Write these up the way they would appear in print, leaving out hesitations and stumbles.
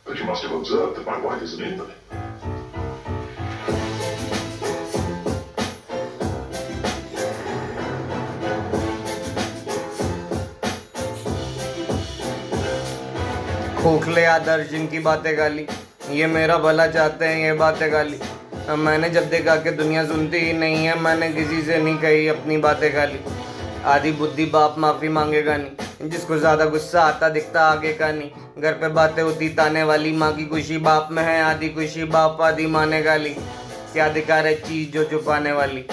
But you must have observed that my wife is an invalid. खोखले आदर्श जिनकी बातें गाली, ये मेरा भला चाहते हैं ये बातें गाली। मैंने जब देखा कि दुनिया सुनती ही नहीं है, मैंने किसी से नहीं कही अपनी बातें गाली। आधी बुद्धि बाप माफ़ी मांगेगा नहीं, जिसको ज़्यादा गुस्सा आता दिखता आगे का नहीं। घर पे बातें होती ताने वाली, माँ की खुशी बाप में है, आधी खुशी बाप आधी माने गाली। क्या दिखा रहे चीज़ जो छुपाने वाली,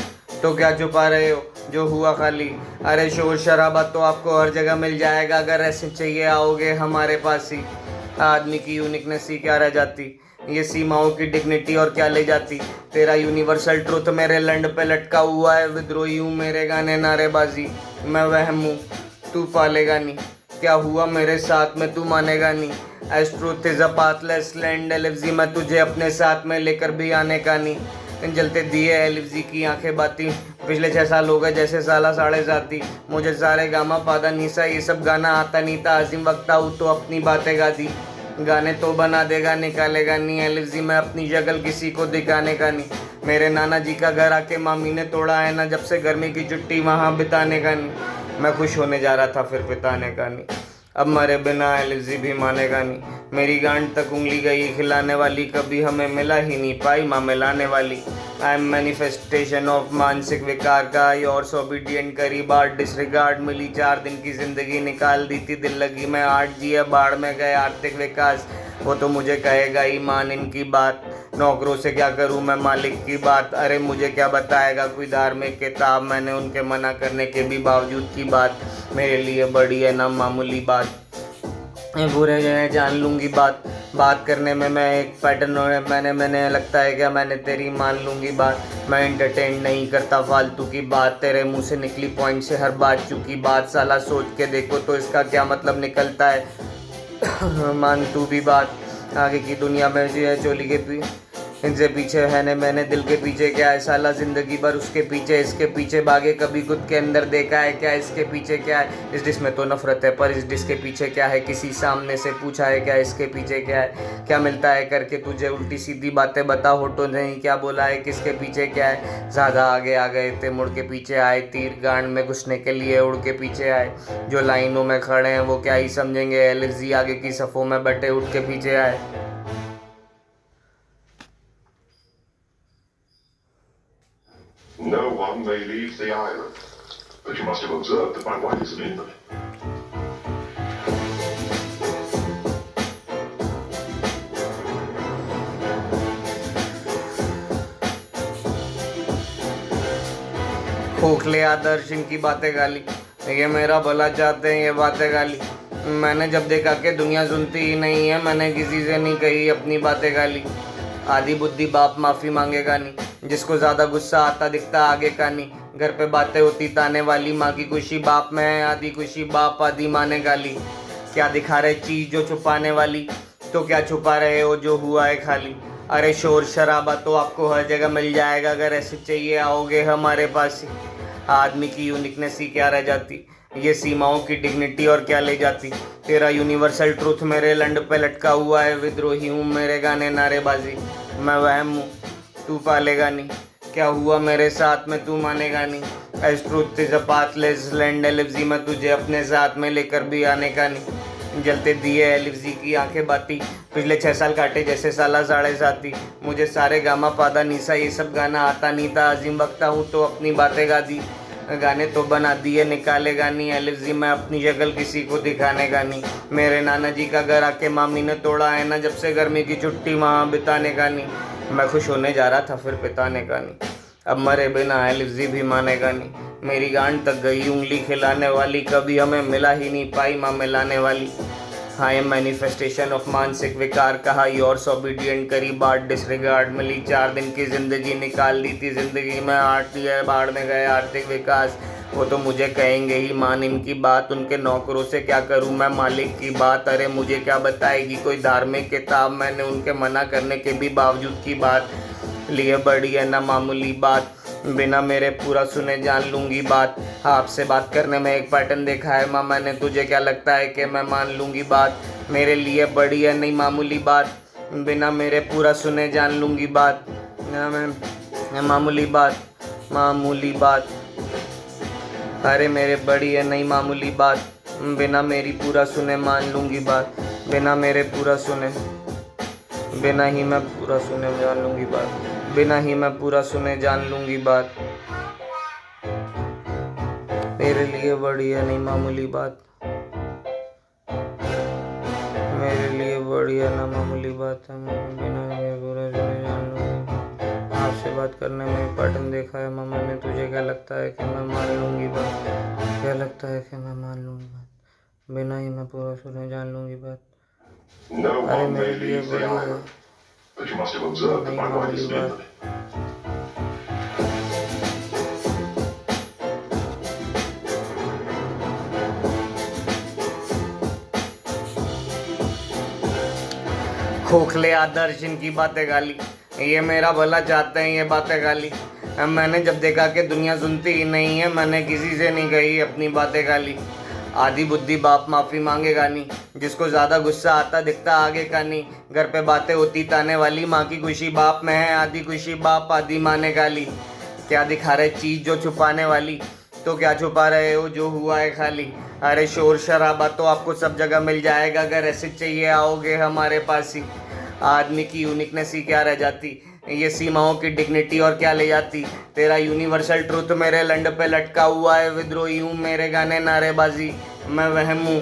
तो क्या छुपा रहे हो जो हुआ खाली। अरे शोर शराबा तो आपको हर जगह मिल जाएगा, अगर ऐसे चाहिए आओगे हमारे पास ही। आदमी की यूनिकनेस ही क्या रह जाती, ये सीमाओं की डिग्निटी और क्या ले जाती। तेरा यूनिवर्सल ट्रुथ मेरे लंड पे लटका हुआ है, विद्रोही हूँ मेरे गाने नारेबाजी। मैं वहम हूँ तू पालेगा नहीं, क्या हुआ मेरे साथ में तू मानेगा नहीं। As truth is a pathless land, एलिफ्जी मैं तुझे अपने साथ में लेकर भी आने का नहीं। जलते दिए एलिफ्जी की आंखें बाती, पिछले 6 साल हो गए जैसे साला साढ़े साथी। मुझे सारे गामा पादा नीसा ये सब गाना आता नहीं था, अजीम वक्त आऊँ तो अपनी बातें गा दी। गाने तो बना देगा निकालेगा नहीं, एलिफ्जी मैं अपनी शक्ल किसी को दिखाने का नहीं। मेरे नाना जी का घर आके मामी ने तोड़ा है ना, जब से गर्मी की छुट्टी वहाँ बिताने का नहीं। मैं खुश होने जा रहा था फिर बिताने का नहीं, अब मरे बिना एलिफ्जी भी मानेगा नहीं। मेरी गांड तक उंगली गई खिलाने वाली, कभी हमें मिला ही नहीं पाई माँ मिलाने वाली। आई एम मैनिफेस्टेशन ऑफ मानसिक विकार का, और ओबीडियंट करी बार डिसरिगार्ड। मिली 4 दिन की जिंदगी निकाल दी थी दिल लगी मैं, 8 जिया बाढ़ में गए आर्थिक विकास। वो तो मुझे कहेगा ही मान इनकी बात, नौकरों से क्या करूं मैं मालिक की बात। अरे मुझे क्या बताएगा कोई धार्मिक किताब, मैंने उनके मना करने के भी बावजूद की बात मेरे लिए बड़ी है ना मामूली बात। बुरे गए जान लूँगी बात करने में मैं एक पैटर्न है, मैंने लगता है क्या मैंने तेरी मान लूँगी बात। मैं एंटरटेन नहीं करता फालतू की बात, तेरे मुंह से निकली पॉइंट से हर बात चुकी बात। साला सोच के देखो तो इसका क्या मतलब निकलता है। मान तू भी बात, आगे की दुनिया में जो है चोली के इनसे पीछे है ने मैंने दिल के पीछे क्या है। साला जिंदगी भर उसके पीछे इसके पीछे भागे, कभी खुद के अंदर देखा है क्या इसके पीछे क्या है। इस डिश में तो नफरत है पर इस डिश के पीछे क्या है, किसी सामने से पूछा है क्या इसके पीछे क्या है। क्या मिलता है करके तुझे उल्टी सीधी बातें बता, होटो नहीं क्या बोला है किसके पीछे क्या है। ज़्यादा आगे आ गए थे मुड़ के पीछे आए, तीर गांड में घुसने के लिए उड़ के पीछे आए। जो लाइनों में खड़े हैं वो क्या ही समझेंगे, एलिफ्जी आगे की सफ़ों में बटे उठ के पीछे आए। No one may leave the island. But you must have observed that my wife is an invalid. खोखले आदर्श इनकी बातें गाली, ये मेरा भला चाहते हैं ये बातें गाली। मैंने जब देखा कि दुनिया सुनती ही नहीं है, मैंने किसी से नहीं कही अपनी बातें गाली। आधी बुद्धि बाप माफ़ी मांगेगा नहीं, जिसको ज़्यादा गुस्सा आता दिखता आगे का नहीं। घर पे बातें होती ताने वाली, माँ की खुशी बाप में है, आधी खुशी बाप आधी माने गाली। क्या दिखा रहे चीज़ जो छुपाने वाली, तो क्या छुपा रहे हो जो हुआ है खाली। अरे शोर शराबा तो आपको हर जगह मिल जाएगा, अगर ऐसे चाहिए आओगे हमारे पास ही। आदमी की यूनिकनेस ही क्या रह जाती, ये सीमाओं की डिग्निटी और क्या ले जाती। तेरा यूनिवर्सल ट्रुथ मेरे लंड पे लटका हुआ है, विद्रोही हूँ मेरे गाने नारेबाजी। मैं वहम हूँ तू पालेगा नहीं, क्या हुआ मेरे साथ में तू मानेगा नहीं। As truth is a pathless land, एलिफ्जी मैं तुझे अपने साथ में लेकर भी आने का नहीं। जलते दिए एलिफ्जी की आंखें बाती, पिछले 6 साल काटे जैसे साला साढ़े साथी। मुझे सारे गामा पादा नीसा ये सब गाना आता नहीं था, अजीम वक्त हूँ तो अपनी बातें गा दी। गाने तो बना दिए निकालेगा नहीं, एलिफ्जी मैं अपनी शक्ल किसी को दिखाने का नहीं। मेरे नाना जी का घर आके मामी ने तोड़ा है ना, जब से गर्मी की छुट्टी वहाँ बिताने का नहीं। मैं खुश होने जा रहा था फिर बिताने का नहीं, अब मरे बिना एलिफ्जी भी मानेगा नहीं। मेरी गांड तक गई उंगली खिलाने वाली, कभी हमें मिला ही नहीं पाई माँ मिलाने वाली। आई एम मैनिफेस्टेशन ऑफ मानसिक विकार कहा, योर्स ओबीडियंट करी बार डिसरिगार्ड। मिली 4 दिन की जिंदगी निकाल दी थी जिंदगी में, 8 दिया बाढ़ में गए आर्थिक विकास। वो तो मुझे कहेंगे ही मान इनकी बात, उनके नौकरों से क्या करूं मैं मालिक की बात। अरे मुझे क्या बताएगी कोई धार्मिक किताब, मैंने उनके मना करने के भी बावजूद की बात लिए बड़ी है ना मामूली बात। बिना मेरे पूरा सुने जान लूँगी बात। आपसे बात करने में एक पैटर्न देखा है माँ मैंने, तुझे क्या लगता है कि मैं मान लूँगी बात। मेरे लिए बड़ी है नहीं मामूली बात, बिना मेरे पूरा सुने जान लूँगी बात। मैं मामूली बात, अरे मेरे बड़ी है नहीं मामूली बात, बिना मेरी पूरा सुने मान लूँगी बात। बिना ही मैं पूरा सुने जान लूँगी बात। बिना ही मैं पूरा सुने जान लूँगी बात। मेरे लिए बड़ी है नहीं मामूली बात, मेरे लिए बड़ी है ना मामूली बात है। बिना ही पूरा सुने जान लूँगी बात। आपसे बात करने में एक पैटर्न देखा है माँ मैंने, तुझे क्या लगता है कि मैं मान लूँगी बात। क्या लगता है कि मैं मान लूँगी बात, बिना ही मैं पूरा सुने जान लूँगी बात। No अरे one may मेरे लिए leave the बड़ी है island, but you must have observed that my wife is an invalid. खोखले आदर्श इनकी बातें गाली, ये मेरा भला चाहते हैं ये बातें गाली। मैंने जब देखा कि दुनिया सुनती ही नहीं है, मैंने किसी से नहीं कही अपनी बातें गाली। आधी बुद्धि बाप माफ़ी मांगेगा नहीं, जिसको ज़्यादा गुस्सा आता दिखता आगे का नहीं। घर पे बातें होती ताने वाली, माँ की खुशी बाप में है, आधी खुशी बाप आधी माँ ने गाली। क्या दिखा रहे चीज़ जो छुपाने वाली, तो क्या छुपा रहे हो जो हुआ है खाली। अरे शोर शराबा तो आपको सब जगह मिल जाएगा, अगर ऐसे चाहिए आओगे हमारे पास ही। आदमी की यूनिकनेस ही क्या रह जाती, ये सीमाओं की डिग्निटी और क्या ले जाती। तेरा यूनिवर्सल ट्रूथ मेरे लंड पे लटका हुआ है, विद्रोही हूँ मेरे गाने नारेबाजी। मैं वहम हूँ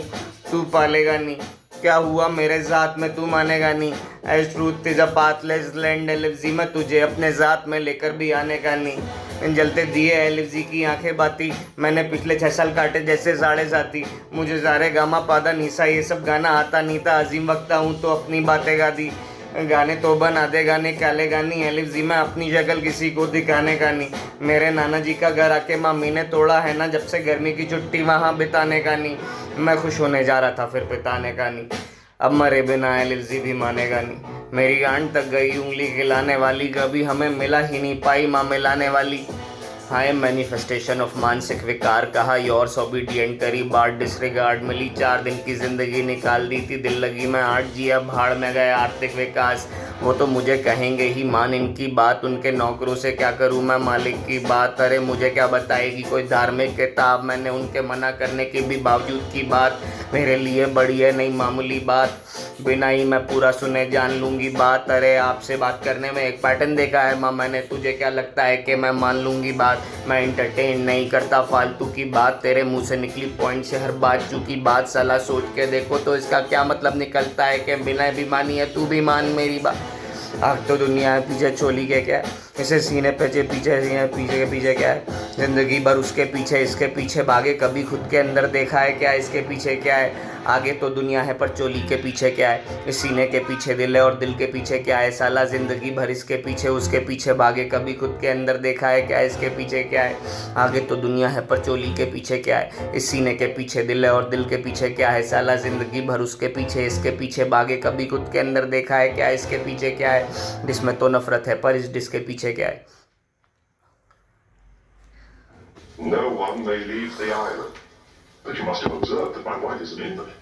तू पालेगा नहीं, क्या हुआ मेरे साथ में तू मानेगा नहीं। As truth is a pathless land एलिप्सी, मैं तुझे अपने साथ में लेकर भी आने का नहीं। जलते दिए एलिप्सी की आंखें बाती, मैंने पिछले 6 साल काटे जैसे साढ़े साथी। मुझे सारे गामा पादा निशा ये सब गाना आता नहीं था, अजीम वक्ता हूँ तो अपनी बातें गा दी। गाने तो बना दे गाने काले गानी, एलिप्सी में अपनी शक्ल किसी को दिखाने का नहीं। मेरे नाना जी का घर आके मामी ने तोड़ा है ना, जब से गर्मी की छुट्टी वहाँ बिताने का नहीं। मैं खुश होने जा रहा था फिर बिताने का नहीं, अब मरे बिना एलिप्सी भी मानेगा नहीं। मेरी गांड तक गई उंगली खिलाने वाली, कभी हमें मिला ही नहीं पाई माँ मिलाने वाली। हाय मैनिफेस्टेशन ऑफ मानसिक विकार, कहा योर्स ओबीडियंट करी बार डिसरिगार्ड। मिली 4 दिन की जिंदगी निकाल दी थी दिल लगी मैं 8 जिया, भाड़ में गए आर्थिक विकास। वो तो मुझे कहेंगे ही मान इनकी बात, उनके नौकरों से क्या करूं मैं मालिक की बात। अरे मुझे क्या बताएगी कोई धार्मिक किताब, मैंने उनके मना करने के भी बावजूद की बात। मेरे लिए बड़ी है नहीं मामूली बात, बिना ही मैं पूरा सुने जान लूँगी बात। अरे आपसे बात करने में एक पैटर्न देखा है माँ मैंने, तुझे क्या लगता है कि मैं मान लूँगी बात। मैं इंटरटेन नहीं करता फालतू की बात, तेरे मुंह से निकली पॉइंट से हर बात चूकी बात। साला सोच के देखो तो इसका क्या मतलब निकलता है कि बिना भी मानी है तू भी मान मेरी बात। आग तो दुनिया है पीछे छोली के क्या है, इसे सीने पे पीछे के पीछे क्या है। ज़िंदगी भर उसके पीछे इसके पीछे भागे, कभी खुद के अंदर देखा है क्या इसके पीछे क्या है। आगे तो दुनिया है पर चोली के पीछे क्या है, इस सीने के पीछे दिल है और दिल के पीछे क्या है। साला ज़िंदगी भर इसके पीछे उसके पीछे भागे, कभी खुद के अंदर देखा है क्या इसके पीछे क्या है। आगे तो दुनिया है पर चोली के पीछे क्या है, इस सीने के पीछे दिल है और दिल के पीछे क्या है। साला ज़िंदगी भर उसके पीछे इसके पीछे भागे, कभी खुद के अंदर देखा है क्या इसके पीछे क्या है। डिस में तो नफरत है पर इस डिस के पीछे क्या है। No one may leave the island, but you must have observed that my wife is an invalid.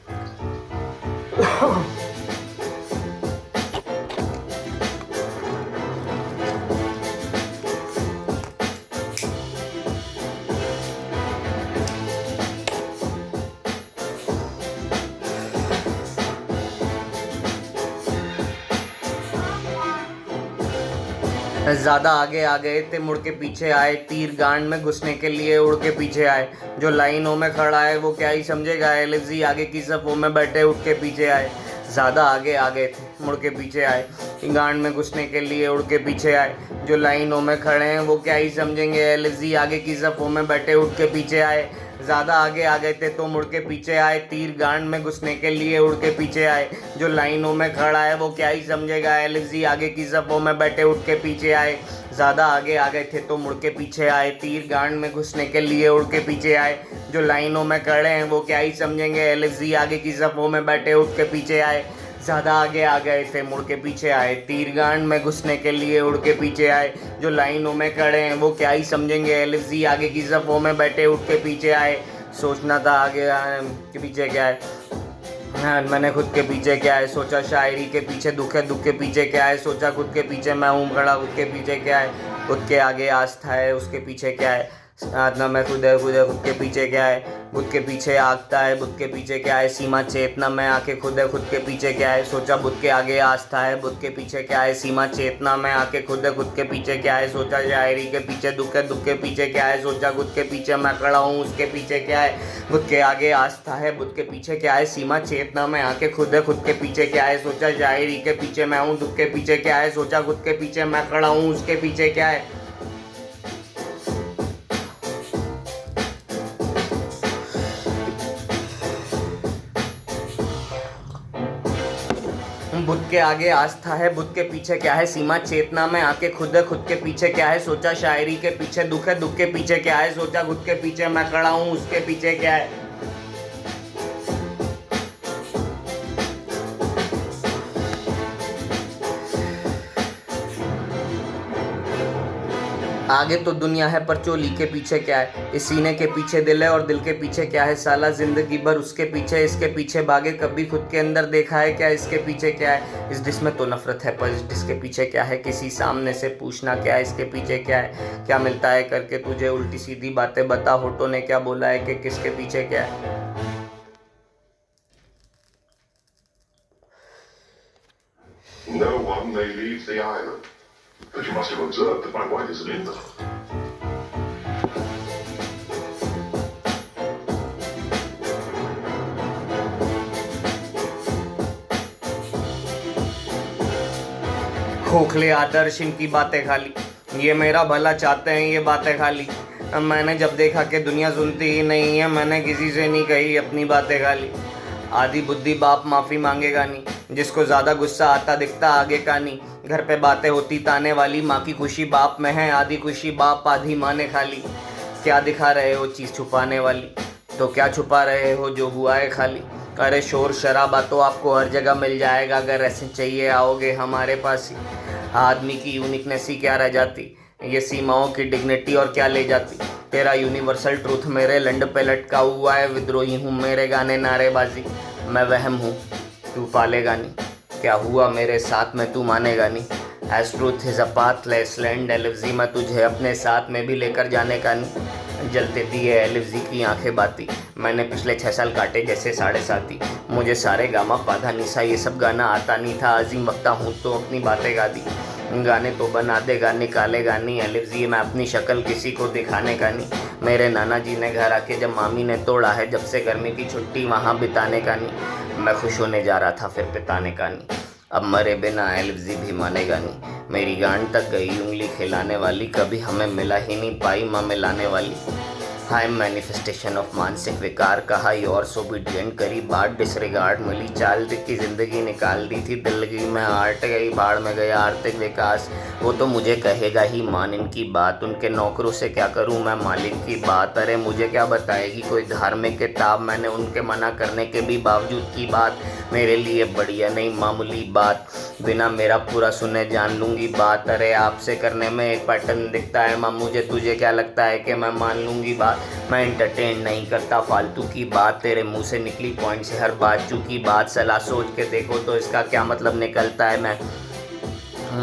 ज़्यादा आगे आ गए थे मुड़ के पीछे आए, तीर गांड में घुसने के लिए उड़ के पीछे आए। जो लाइनों में खड़ा है वो क्या ही समझेगा, एलिप्सी आगे की सफ़ों में बैठे उठ के पीछे आए। ज़्यादा आगे आ गए थे मुड़ के पीछे आए, गांड में घुसने के लिए उड़ के पीछे आए। जो लाइनों में खड़े हैं वो क्या ही समझेंगे, एलिप्सी आगे की सफ़ों में बैठे उठ के पीछे आए। ज़्यादा आगे आ गए थे तो मुड़ के पीछे आए, तीर गांड में घुसने के लिए उड़ के पीछे आए। जो लाइनों में खड़ा है वो क्या ही समझेगा, एलिप्सी आगे की सफ़ों में बैठे उठ के पीछे आए। ज़्यादा आगे आ गए थे तो मुड़ के पीछे आए, तीर गांड में घुसने के लिए उड़ के पीछे आए। जो लाइनों में खड़े हैं वो क्या ही समझेंगे, एलिप्सी आगे की सफ़ों में बैठे उठ के पीछे आए। ज़्यादा आगे आ गए थे मुड़ के पीछे आए, तीर गांड में घुसने के लिए उड़ के पीछे आए, जो लाइनों में खड़े हैं वो क्या ही समझेंगे एलिफ जी आगे की सफ़ों में बैठे उठ के पीछे आए। सोचना था आगे के पीछे क्या है, हाँ मैंने खुद के पीछे क्या है सोचा, शायरी के पीछे दुख है, दुख के पीछे क्या है सोचा, खुद के पीछे मैं हूँ खड़ा, खुद के पीछे क्या है, खुद के आगे आस्था है, उसके पीछे क्या है, आत्मा मैं खुद है, खुद के पीछे क्या है, खुद के पीछे आगता है, बुद्ध के पीछे क्या है, सीमा चेतना में आके खुद है, खुद के पीछे क्या है सोचा, बुद्ध के आगे आस्था है, बुद्ध के पीछे क्या है, सीमा चेतना में आके खुद है, खुद के पीछे क्या है सोचा, शायरी के पीछे दुख है, दुख के पीछे क्या है सोचा, खुद के पीछे मैं खड़ा हूँ, उसके पीछे क्या है, बुद्ध के आगे आस्था है, बुद्ध के पीछे क्या है, सीमा चेतना में आके खुद है, खुद के पीछे क्या है सोचा, शायरी के पीछे मैं हूँ, दुख के पीछे क्या है सोचा, खुद के पीछे मैं खड़ा हूँ, उसके पीछे क्या है। बुद्ध के आगे आस्था है, बुद्ध के पीछे क्या है, सीमा चेतना में आके खुद है, खुद के पीछे क्या है सोचा, शायरी के पीछे दुख है, दुख के पीछे क्या है सोचा, खुद के पीछे मैं खड़ा हूँ, उसके पीछे क्या है। आगे तो दुनिया है पर चोली के पीछे क्या है, इस सीने के पीछे दिल है और दिल के पीछे क्या है, साला जिंदगी भर उसके पीछे इसके पीछे भागे, कभी खुद के अंदर देखा है क्या इसके पीछे क्या है। इस डिश में तो नफरत है पर इस डिश के पीछे क्या है, किसी सामने से पूछना क्या है इसके पीछे क्या है, क्या मिलता है करके तुझे उल्टी सीधी बातें बता, होठों ने क्या बोला है कि किसके पीछे क्या है। No one may leave the island. But you must have observed that my wife isn't in them. खोखले आदर्श इनकी बातें खाली, ये मेरा भला चाहते हैं ये बातें खाली, मैंने जब देखा कि दुनिया सुनती ही नहीं है, मैंने किसी से नहीं कही अपनी बातें खाली। आधी बुद्धि बाप माफ़ी मांगेगा नहीं, जिसको ज़्यादा गुस्सा आता दिखता आगे का नहीं, घर पे बातें होती ताने वाली, माँ की खुशी बाप में है, आधी खुशी बाप आधी माँ ने खाली। क्या दिखा रहे हो चीज़ छुपाने वाली, तो क्या छुपा रहे हो जो हुआ है खाली। अरे शोर शराबा तो आपको हर जगह मिल जाएगा, अगर ऐसे चाहिए आओगे हमारे पास ही। आदमी की यूनिकनेस ही क्या रह जाती, ये सीमाओं की डिग्निटी और क्या ले जाती। तेरा यूनिवर्सल ट्रूथ मेरे लंड पे लटका हुआ है, विद्रोही हूँ मेरे गाने नारेबाजी, मैं वहम हूँ तू पालेगा नहीं, क्या हुआ मेरे साथ में तू मानेगा नहीं। As truth is a pathless land, Elif मैं तुझे अपने साथ में भी लेकर जाने का नहीं। जलते दिए एलिफ की आंखें बाती, मैंने पिछले 6 साल काटे जैसे 7.5। मुझे सारे गामा पाधा निशा ये सब गाना आता नहीं था, अजीम वक्ता हूँ तो अपनी बातें गा दी। गाने तो बना देगा निकालेगा नहीं एलिफ जी, मैं अपनी शक्ल किसी को दिखाने का नहीं। मेरे नाना जी ने घर आके जब मामी ने तोड़ा है, जब से गर्मी की छुट्टी वहाँ बिताने का नहीं। मैं खुश होने जा रहा था फिर पिताने का नहीं, अब मरे बिना एलिफ जी भी मानेगा नहीं। मेरी गांड तक गई उंगली खिलाने वाली, कभी हमें मिला ही नहीं पाई माँ मिलाने वाली। हाई मैनिफेस्टेशन ऑफ मानसिक विकार, कहा योर सोबीडियंट करी बात डिसरिगार्ड, मिली चाल दिख की ज़िंदगी निकाल दी थी दिल्ली में आर्ट गई बाढ़ में गया आर्थिक विकास। वो तो मुझे कहेगा ही मान इनकी बात, उनके नौकरों से क्या करूं मैं मालिक की बात। अरे मुझे क्या बताएगी कोई धार्मिक किताब, मैंने उनके मना करने के भी बावजूद की बात। मेरे लिए बढ़िया नहीं मामूली बात, बिना मेरा पूरा सुने जान लूँगी बात। अरे आपसे करने में एक पैटर्न दिखता है माँ, मुझे तुझे क्या लगता है कि मैं मान लूँगी बात। मैं एंटरटेन नहीं करता फालतू की बात, तेरे मुंह से निकली पॉइंट से हर बात चूकी बात। सलाह सोच के देखो तो इसका क्या मतलब निकलता है, मैं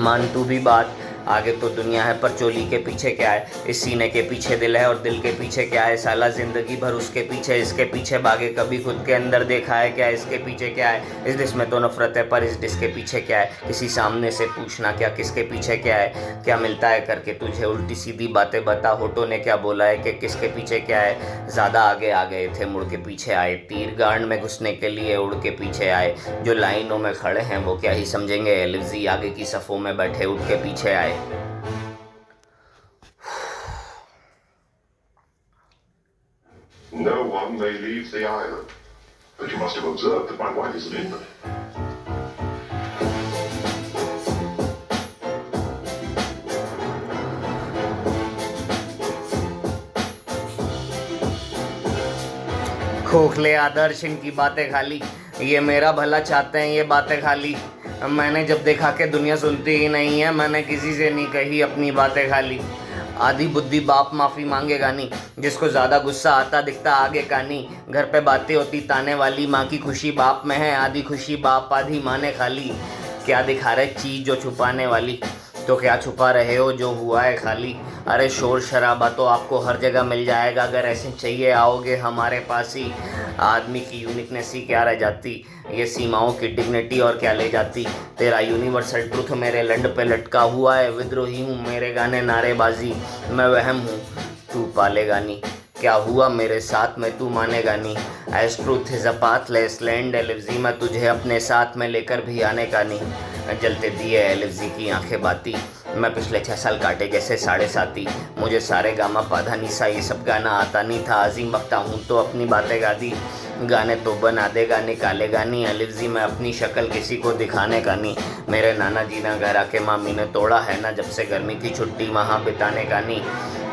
मान तू भी बात। आगे तो दुनिया है पर चोली के पीछे क्या है, इस सीने के पीछे दिल है और दिल के पीछे क्या है, साला जिंदगी भर उसके पीछे इसके पीछे भागे, कभी खुद के अंदर देखा है क्या इसके पीछे क्या है। इस डिश में तो नफरत है पर इस डिश के पीछे क्या है, किसी सामने से पूछना क्या किसके पीछे क्या है, क्या मिलता है करके तुझे उल्टी सीधी बातें बता, होठों ने क्या बोला है कि किसके पीछे क्या है। ज़्यादा आगे आ गए थे मुड़ के पीछे आए, तीर गांड में घुसने के लिए उड़ के पीछे आए, जो लाइनों में खड़े हैं वो क्या ही समझेंगे एलिफ जी आगे की सफ़ों में बैठे उठ के पीछे आए। No one may leave the island. But you must have observed that my wife isn't in them. खोखले आदर्श इनकी बातें खाली, ये मेरा भला चाहते हैं ये बातें खाली। मैंने जब देखा कि दुनिया सुनती ही नहीं है, मैंने किसी से नहीं कही अपनी बातें खाली। आधी बुद्धि बाप माफ़ी मांगेगा नहीं, जिसको ज़्यादा गुस्सा आता दिखता आगे का नहीं। घर पे बातें होती ताने वाली, माँ की खुशी बाप में है, आधी खुशी बाप आधी माँ ने खाली। क्या दिखा रहे चीज़ जो छुपाने वाली, तो क्या छुपा रहे हो जो हुआ है खाली। अरे शोर शराबा तो आपको हर जगह मिल जाएगा, अगर ऐसे चाहिए आओगे हमारे पास ही। आदमी की यूनिकनेस ही क्या रह जाती, ये सीमाओं की डिग्निटी और क्या ले जाती। तेरा यूनिवर्सल ट्रुथ मेरे लंड पे लटका हुआ है, विद्रोही हूँ मेरे गाने नारेबाजी, मैं वहम हूँ तू पालेगा नहीं। क्या हुआ मेरे साथ में तू मानेगा नहीं। As truth is a pathless land एलिवजी, मैं तुझे अपने साथ में लेकर भी आने का नहीं। जलते दिए एलिवजी की आंखें बाती, मैं पिछले 6 साल काटे जैसे 7.5। मुझे सारे गामा पाधा निशा ये सब गाना आता नहीं था, अजीम बकता हूँ तो अपनी बातें गा दी। गाने तो बना देगा निकालेगा नहीं, एलिवजी मैं अपनी शक्ल किसी को दिखाने का नहीं। मेरे नाना जी ना घर आके मामी ने तोड़ा है ना, जब से गर्मी की छुट्टी वहाँ बिताने का नहीं।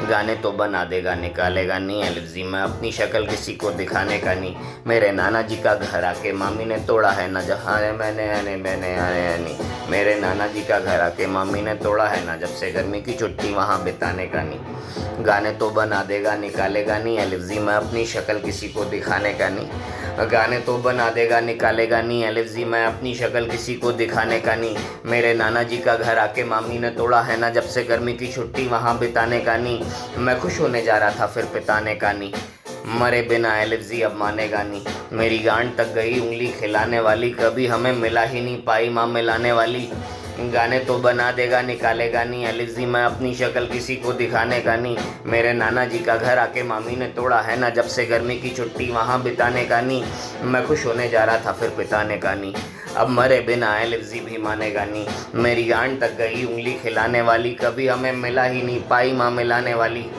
गाने तो बना देगा निकालेगा नहीं, एलिवजी मैं अपनी शक्ल किसी को दिखाने का नहीं। मेरे नाना जी का घर आके मामी ने तोड़ा है ना, जहाँ मैंने आने नहीं। मेरे नाना जी का घर आके मामी ने तोड़ा है ना, जब से गर्मी की छुट्टी वहाँ बिताने का नहीं। गाने तो बना देगा निकालेगा नहीं, एलिवजी मैं अपनी शक्ल किसी को दिखाने का नहीं। गाने तो बना देगा निकालेगा नहीं, एलिवजी मैं अपनी शक्ल किसी को दिखाने का नहीं। मेरे नाना जी का घर आके मामी ने तोड़ा है ना, जब से गर्मी की छुट्टी वहाँ बिताने का नहीं। मैं खुश होने जा रहा था फिर पिताने का नहीं, मरे बिना एलिवजी अब मानेगा नहीं। मेरी गांड तक गई उंगली खिलाने वाली, कभी हमें मिला ही नहीं पाई माँ मिलाने वाली। गाने तो बना देगा निकालेगा नहीं, एलिवजी मैं अपनी शक्ल किसी को दिखाने का नहीं। मेरे नाना जी का घर आके मामी ने तोड़ा है ना, जब से गर्मी की छुट्टी वहाँ बिताने का नहीं। मैं खुश होने जा रहा था फिर पिताने का नहीं, अब मरे बिना एलिवजी भी मानेगा नहीं। मेरी गांड तक गई उंगली खिलाने वाली, कभी हमें मिला ही नहीं पाई माँ मिलाने वाली।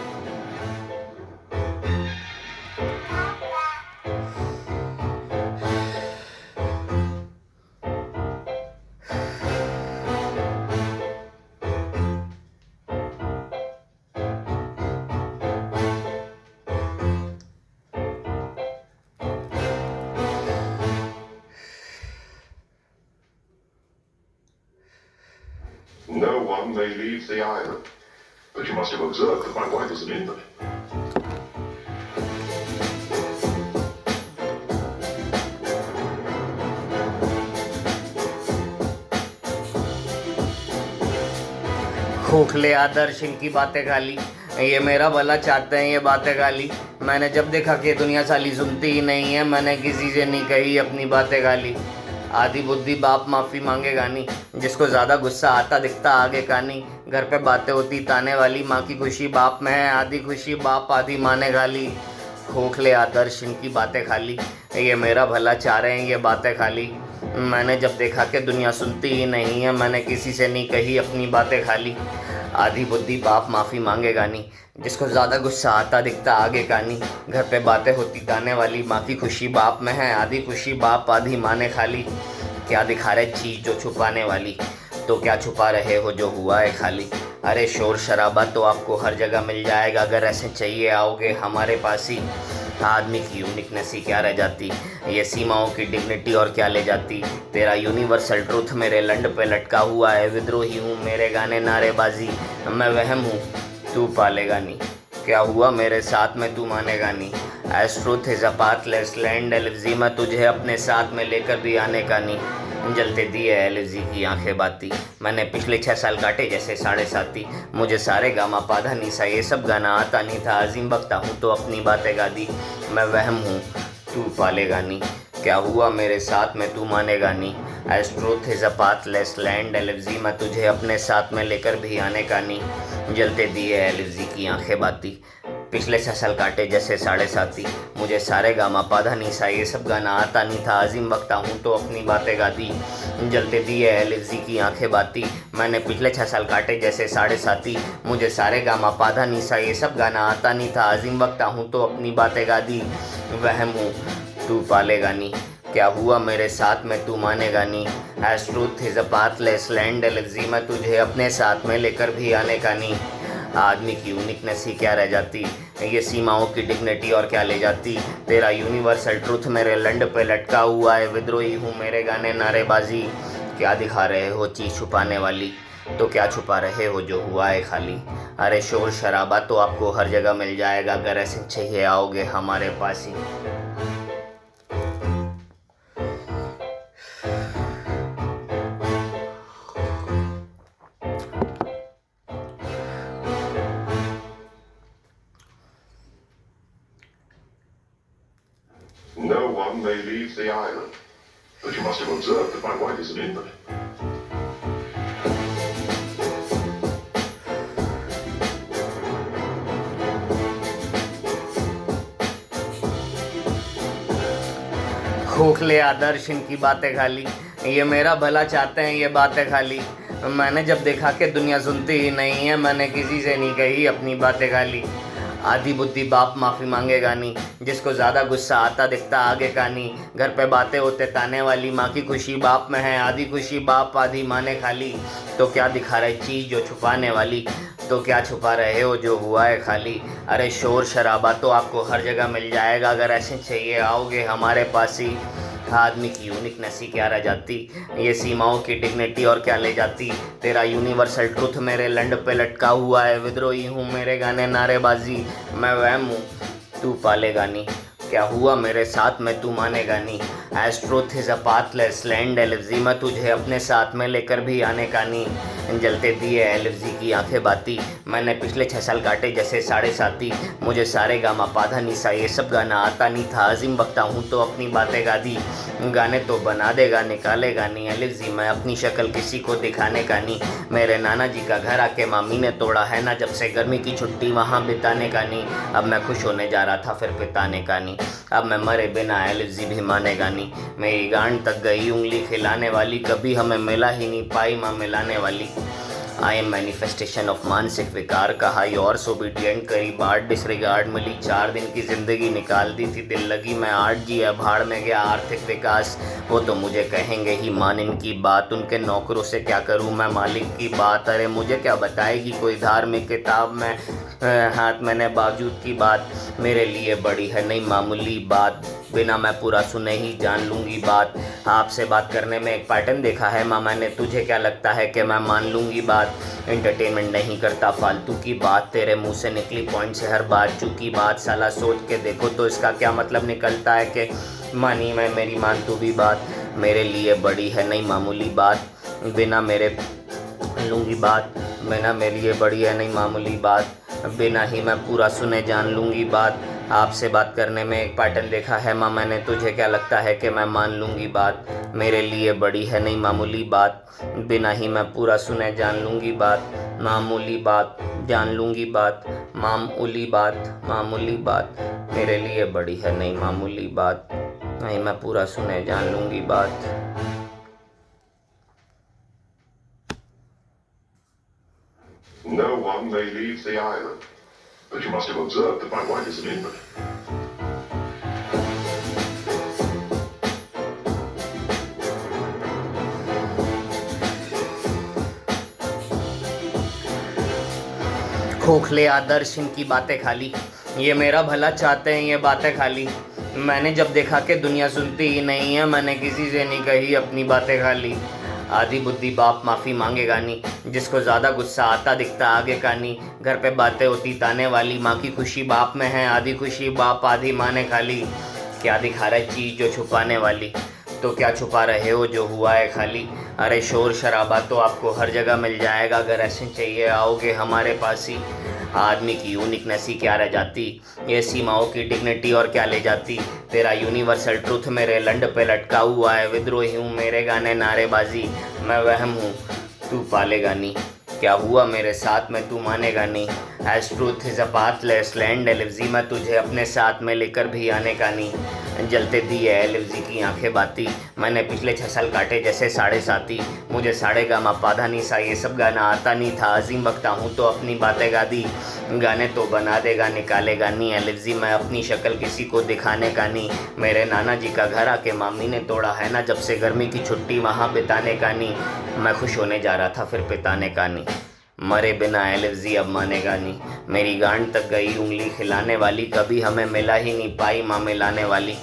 No one may leave the island. But you must have observed that my wife is an invalid. खोखले आदर्श इनकी बातें गाली, ये मेरा भला चाहते हैं ये बातें गाली। मैंने जब देखा कि दुनिया साली सुनती ही नहीं है, मैंने किसी से नहीं कही अपनी बातें गाली। आधी बुद्धि बाप माफ़ी मांगेगा नहीं, जिसको ज़्यादा गुस्सा आता दिखता आगे का नहीं। घर पे बातें होती ताने वाली, माँ की खुशी बाप में है, आधी खुशी बाप आधी माँ ने गाली। खोखले आदर्श इनकी बातें खाली, ये मेरा भला चाह रहे हैं ये बातें खाली। मैंने जब देखा कि दुनिया सुनती ही नहीं है, मैंने किसी से नहीं कही अपनी बातें खाली। आधी बुद्धि बाप माफ़ी मांगेगा नहीं, जिसको ज़्यादा गुस्सा आता दिखता आगे का नहीं। घर पे बातें होती गाने वाली, माँ की खुशी बाप में है, आधी खुशी बाप आधी माँ ने खाली। क्या दिखा रहे चीज़ जो छुपाने वाली, तो क्या छुपा रहे हो जो हुआ है खाली। अरे शोर शराबा तो आपको हर जगह मिल जाएगा, अगर ऐसे चाहिए आओगे हमारे पास ही। आदमी की यूनिकनेस ही क्या रह जाती, ये सीमाओं की डिग्निटी और क्या ले जाती। तेरा यूनिवर्सल ट्रूथ मेरे लंड पे लटका हुआ है, विद्रोही हूँ मेरे गाने नारेबाजी, मैं वहम हूँ तू पालेगा नहीं। क्या हुआ मेरे साथ में तू मानेगा नहीं। As truth is a pathless land एलिवजी, मैं तुझे अपने साथ में लेकर भी आने का नहीं। जलते दिए एलिवजी की आंखें बाती, मैंने पिछले 6 साल काटे जैसे 7.5। मुझे सारे गामा पाधा निशा ये सब गाना आता नहीं था, अजीम बकता हूँ तो अपनी बातें गा दी, मैं वहम हूँ तू पालेगा नहीं। क्या हुआ मेरे साथ में तू मानेगा नहीं। As truth is a pathless land एलिवजी, मैं तुझे अपने साथ में लेकर भी आने का नहीं। जलते दिए एलिवजी की आंखें बाती, पिछले 6 साल काटे जैसे 7.5। मुझे सारे गामा पाधा निशा ये सब गाना आता नहीं था, अजीम बकता हूँ तो अपनी बातें गा दी। जलते दिए एलिवजी की आंखें बाती, मैंने पिछले 6 साल काटे जैसे 7.5। मुझे सारे गामा पाधा निशा ये सब गाना आता नहीं था, अजीम बकता हूँ तो अपनी बातें गा दी। वहम हूँ तू पालेगा नहीं, क्या हुआ मेरे साथ में तू मानेगा नहीं। As truth is a pathless land एलिवजी, मैं तुझे अपने साथ में लेकर भी आने का नहीं। आदमी की यूनिकनेस ही क्या रह जाती, ये सीमाओं की डिग्निटी और क्या ले जाती, तेरा यूनिवर्सल ट्रूथ मेरे लंड पे लटका हुआ है, विद्रोही हूँ मेरे गाने नारेबाजी, क्या दिखा रहे हो चीज़ छुपाने वाली, तो क्या छुपा रहे हो जो हुआ है खाली। अरे शोर शराबा तो आपको हर जगह मिल जाएगा, अगर ऐसे चाहिए आओगे हमारे पास ही। No one may leave the island, but you must have observed that my wife is an invalid. खोखले आदर्श इनकी बातें खाली, ये मेरा भला चाहते हैं ये बातें खाली। मैंने जब देखा कि दुनिया सुनती ही नहीं है, मैंने किसी से नहीं कही अपनी बातें खाली। आधी बुद्धि बाप माफ़ी मांगेगा नहीं, जिसको ज़्यादा गुस्सा आता दिखता आगे का नहीं। घर पे बातें होते ताने वाली, माँ की खुशी बाप में है, आधी खुशी बाप आधी माने खाली। तो क्या दिखा रही चीज़ जो छुपाने वाली, तो क्या छुपा रहे हो जो हुआ है खाली। अरे शोर शराबा तो आपको हर जगह मिल जाएगा, अगर ऐसे चाहिए आओगे हमारे पास ही। आदमी की यूनिकनेस ही क्या रह जाती, ये सीमाओं की डिग्निटी और क्या ले जाती, तेरा यूनिवर्सल ट्रूथ मेरे लंड पे लटका हुआ है, विद्रोही हूँ मेरे गाने नारेबाजी, मैं वहम हूँ तू पालेगा नहीं, क्या हुआ मेरे साथ में तू मानेगा नहीं। As truth is a pathless land एलिवजी, मैं तुझे अपने साथ में लेकर भी आने का नहीं। जलते दिए एलिवजी की आंखें बाती, मैंने पिछले 6 साल काटे जैसे 7.5, मुझे सारे गामा पाधा निशा ये सब गाना आता नहीं था। अजीम बकता हूँ तो अपनी बातें गा दी, गाने तो बना देगा निकालेगा नहीं एलिवजी, मैं अपनी शक्ल किसी को दिखाने का नहीं। मेरे नाना जी का घर आके मामी ने तोड़ा है ना, जब से गर्मी की छुट्टी वहाँ बिताने का नहीं। अब मैं खुश होने जा रहा था फिर पिताने का नहीं, अब मैं मरे बिना एलिवजी भी मानेगा नहीं। मेरी गांड तक गई उंगली खिलाने वाली, कभी हमें मिला ही नहीं पाई माँ मिलाने वाली। आई एम मैनिफेस्टेशन ऑफ मानसिक विकार, कहा योर सोबिडियंट करी बाट डिसरिगार्ड, मिली 4 दिन की ज़िंदगी निकाल दी थी दिल लगी, मैं 8 जी भाड़ में गया आर्थिक विकास। वो तो मुझे कहेंगे ही मान इनकी बात, उनके नौकरों से क्या करूं मैं मालिक की बात। अरे मुझे क्या बताएगी कोई धार्मिक किताब में हाथ मैंने बावजूद की बात, मेरे लिए बड़ी है नहीं मामूली बात, बिना मैं पूरा सुने ही जान लूँगी बात। आपसे बात करने में एक पैटर्न देखा है माँ मैंने, तुझे क्या लगता है कि मैं मान लूँगी बात। एंटरटेनमेंट नहीं करता फालतू की बात, तेरे मुंह से निकली पॉइंट से हर बात चूकी बात। साला सोच के देखो तो इसका क्या मतलब निकलता है कि मानी मैं मेरी मान तू भी बात, मेरे लिए बड़ी है नहीं मामूली बात, बिना मेरे लूँगी बात, बिना मेरे लिए बड़ी है नहीं मामूली बात, बिना ही मैं पूरा सुने जान लूँगी बात। आपसे बात करने में एक पैटर्न देखा है माँ मैंने, तुझे क्या लगता है कि मैं मान लूँगी बात, मेरे लिए बड़ी है नहीं मामूली बात, बिना ही मैं पूरा सुने जान लूँगी बात। मामूली बात जान लूँगी बात, मामूली बात मामूली बात, मेरे लिए बड़ी है नहीं मामूली बात, नहीं मैं पूरा सुने जान लूँगी बात। No one may leave the island, but you must have observed that my wife is an invalid. खोखले आदर्श इनकी बातें खाली, ये मेरा भला चाहते हैं ये बातें खाली। मैंने जब देखा कि दुनिया सुनती ही नहीं है, मैंने किसी से नहीं कही अपनी बातें खाली। आधी बुद्धि बाप माफ़ी मांगेगा नहीं, जिसको ज़्यादा गुस्सा आता दिखता आगे का नहीं। घर पे बातें होती ताने वाली, माँ की खुशी बाप में है, आधी खुशी बाप आधी माने खाली। क्या दिखा रहा है चीज़ जो छुपाने वाली, तो क्या छुपा रहे हो जो हुआ है खाली। अरे शोर शराबा तो आपको हर जगह मिल जाएगा, अगर ऐसे चाहिए आओगे हमारे पास ही। आदमी की यूनिकनेस ही क्या रह जाती, ये सीमाओं की डिग्निटी और क्या ले जाती, तेरा यूनिवर्सल ट्रूथ मेरे लंड पे लटका हुआ है, विद्रोही हूँ मेरे गाने नारेबाजी, मैं वहम हूँ तू पालेगा नहीं, क्या हुआ मेरे साथ में तू मानेगा नहीं। As truth is a pathless land एलिवजी, मैं तुझे अपने साथ में लेकर भी आने का नहीं। जलते दिए एलिवजी की आंखें बाती, मैंने पिछले 6 साल काटे जैसे 7.5, मुझे साड़े गामा पाधा निशा ये सब गाना आता नहीं था। अजीम बकता हूँ तो अपनी बातें गा दी, गाने तो बना देगा निकालेगा नहीं एलिवजी, मैं अपनी शक्ल किसी को दिखाने का नहीं। मेरे नाना जी का घर आके मामी ने तोड़ा है ना, जब से गर्मी की छुट्टी वहाँ बिताने का नहीं। मैं खुश होने जा रहा था फिर पिताने का नहीं। मरे बिना एलएफजी अब मानेगा नहीं, मेरी गांड तक गई उंगली खिलाने वाली, कभी हमें मिला ही नहीं पाई माँ मिलाने वाली।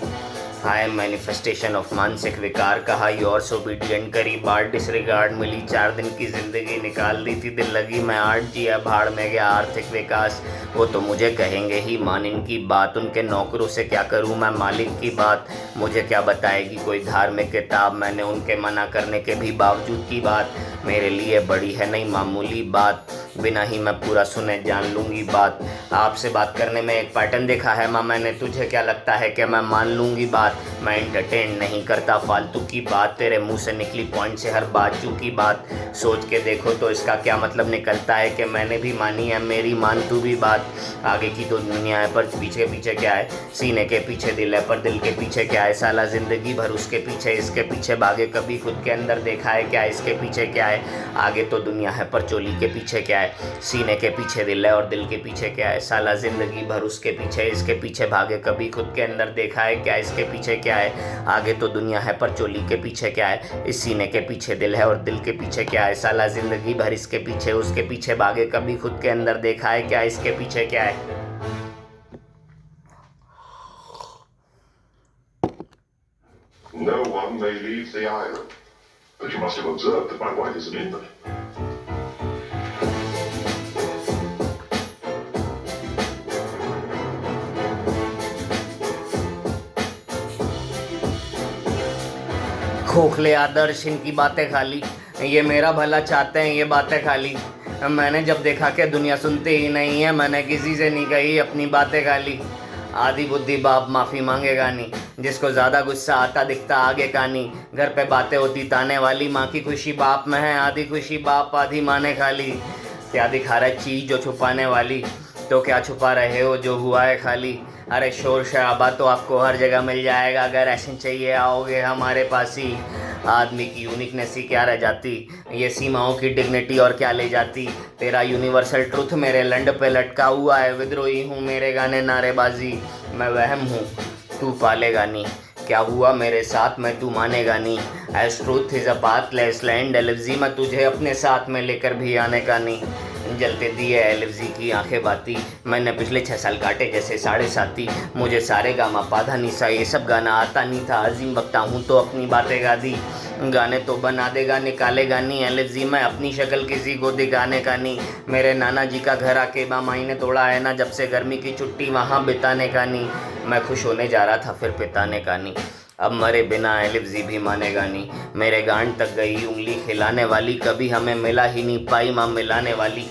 आई एम मैनिफेस्टेशन ऑफ मानसिक विकार, कहा योर्स ओबीडियंट, करी बार डिसरिगार्ड, मिली 4 दिन की जिंदगी, निकाल दी थी दिल लगी, मैं आर्ट जिया भाड़ में गया आर्थिक विकास। वो तो मुझे कहेंगे ही मान इनकी बात, उनके नौकरों से क्या करूं मैं मालिक की बात, मुझे क्या बताएगी कोई धार्मिक किताब, मैंने उनके मना करने के भी बावजूद की बात, मेरे लिए बड़ी है नहीं मामूली बात, बिना ही मैं पूरा सुने जान लूँगी बात। आपसे बात करने में एक पैटर्न देखा है माँ मैंने, तुझे क्या लगता है कि मैं मान लूँगी बात, मैं एंटरटेन नहीं करता फालतू की बात, तेरे मुंह से निकली पॉइंट से हर बात चूकी बात, सोच के देखो तो इसका क्या मतलब निकलता है कि मैंने भी मानी है मेरी मान तू भी बात। आगे की तो दुनिया है पर पीछे पीछे क्या है, सीने के पीछे दिल है पर दिल के पीछे क्या है, साला ज़िंदगी भर उसके पीछे इसके पीछे भागे, कभी खुद के अंदर देखा है क्या इसके पीछे क्या है। आगे तो दुनिया है पर चोली के पीछे क्या है, सीने के पीछे दिल है और दिल के पीछे क्या है, साला ज़िंदगी भर उसके पीछे इसके पीछे भागे, कभी खुद के अंदर देखा है क्या इसके पीछे क्या है। आगे तो दुनिया है पर चोली के पीछे क्या है, इस सीने के पीछे दिल है और दिल के पीछे क्या है, साला ज़िंदगी भर इसके पीछे उसके पीछे भागे, कभी खुद के अंदर देखा है क्या इसके पीछे क्या है। No one may leave the island, but you must have observed that my wife is an invalid. खोखले आदर्श इनकी बातें खाली, ये मेरा भला चाहते हैं ये बातें खाली, मैंने जब देखा कि दुनिया सुनती ही नहीं है, मैंने किसी से नहीं कही अपनी बातें खाली। आधी बुद्धि बाप माफ़ी मांगेगा नहीं, जिसको ज़्यादा गुस्सा आता दिखता आगे कहानी, घर पे बातें होती ताने वाली, माँ की खुशी बाप में है आधी खुशी बाप आधी माने खाली। क्या दिखा रहा है चीज़ जो छुपाने वाली, तो क्या छुपा रहे हो जो हुआ है खाली। अरे शोर शराबा तो आपको हर जगह मिल जाएगा, अगर ऐसे चाहिए आओगे हमारे पास ही। आदमी की यूनिकनेस ही क्या रह जाती, ये सीमाओं की डिग्निटी और क्या ले जाती, तेरा यूनिवर्सल ट्रुथ मेरे लंड पे लटका हुआ है, विद्रोही हूँ मेरे गाने नारेबाजी, मैं वहम हूँ तू पालेगा नहीं, क्या हुआ मेरे साथ में तू मानेगा नहीं, as truth is a pathless land, एलएफजी मैं तुझे अपने साथ में लेकर भी आने का नहीं। जलते दिए एलएफजी की आंखें बाती, मैंने पिछले 6 साल काटे जैसे 7.5, मुझे सारे गामा पाधा निशा ये सब गाना आता नहीं था, अजीम बकता हूँ तो अपनी बातें गा दी, गाने तो बना देगा निकालेगा नहीं एलएफजी मैं अपनी शक्ल किसी को दिखाने का नहीं। मेरे नाना जी का घर आके माई ने तोड़ा है ना, जब से गर्मी की छुट्टी वहाँ बिताने का नहीं, मैं खुश होने जा रहा था फिर पिताने का नहीं। अब मरे बिना एलएफजी भी मानेगा नहीं, मेरे गांड तक गई उंगली खिलाने वाली, कभी हमें मिला ही नहीं पाई माँ मिलाने वाली।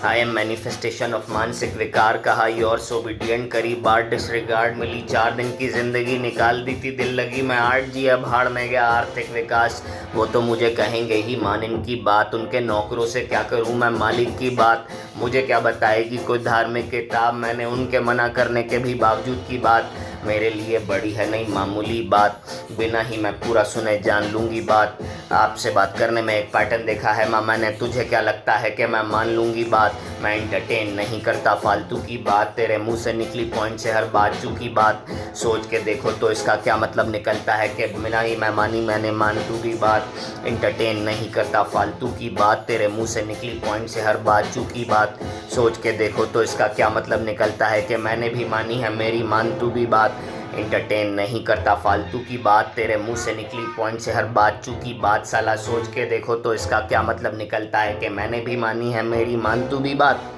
आई एम मैनिफेस्टेशन ऑफ मानसिक विकार, कहा योर्स ओबीडियंट, करी बार डिसरिगार्ड, मिली 4 दिन की जिंदगी, निकाल दी थी दिल लगी, मैं आर्ट जिया भाड़ में गया आर्थिक विकास। वो तो मुझे कहेंगे ही मान इनकी बात, उनके नौकरों से क्या करूं मैं मालिक की बात, मुझे क्या बताएगी कोई धार्मिक किताब, मैंने उनके मना करने के भी बावजूद की बात, मेरे लिए बड़ी है नहीं मामूली बात, बिना ही मैं पूरा सुने जान लूँगी बात। आपसे बात करने में एक पैटर्न देखा है माँ मैंने, तुझे क्या लगता है कि मैं मान लूँगी बात, मैं एंटरटेन नहीं करता फालतू की बात, तेरे मुंह से निकली पॉइंट से हर बात चूकी बात, सोच के देखो तो इसका क्या मतलब निकलता है कि बिना ही मैं मानी मैंने मान तू भी बात, एंटरटेन नहीं करता फालतू की बात, तेरे मुंह से निकली पॉइंट से हर बात चूकी बात, सोच के देखो तो इसका क्या मतलब निकलता है कि मैंने भी मानी है मेरी मान तू भी बात, एंटरटेन नहीं करता फालतू की बात, तेरे मुंह से निकली पॉइंट से हर बात चूकी बात, साला सोच के देखो तो इसका क्या मतलब निकलता है कि मैंने भी मानी है मेरी मान तू भी बात।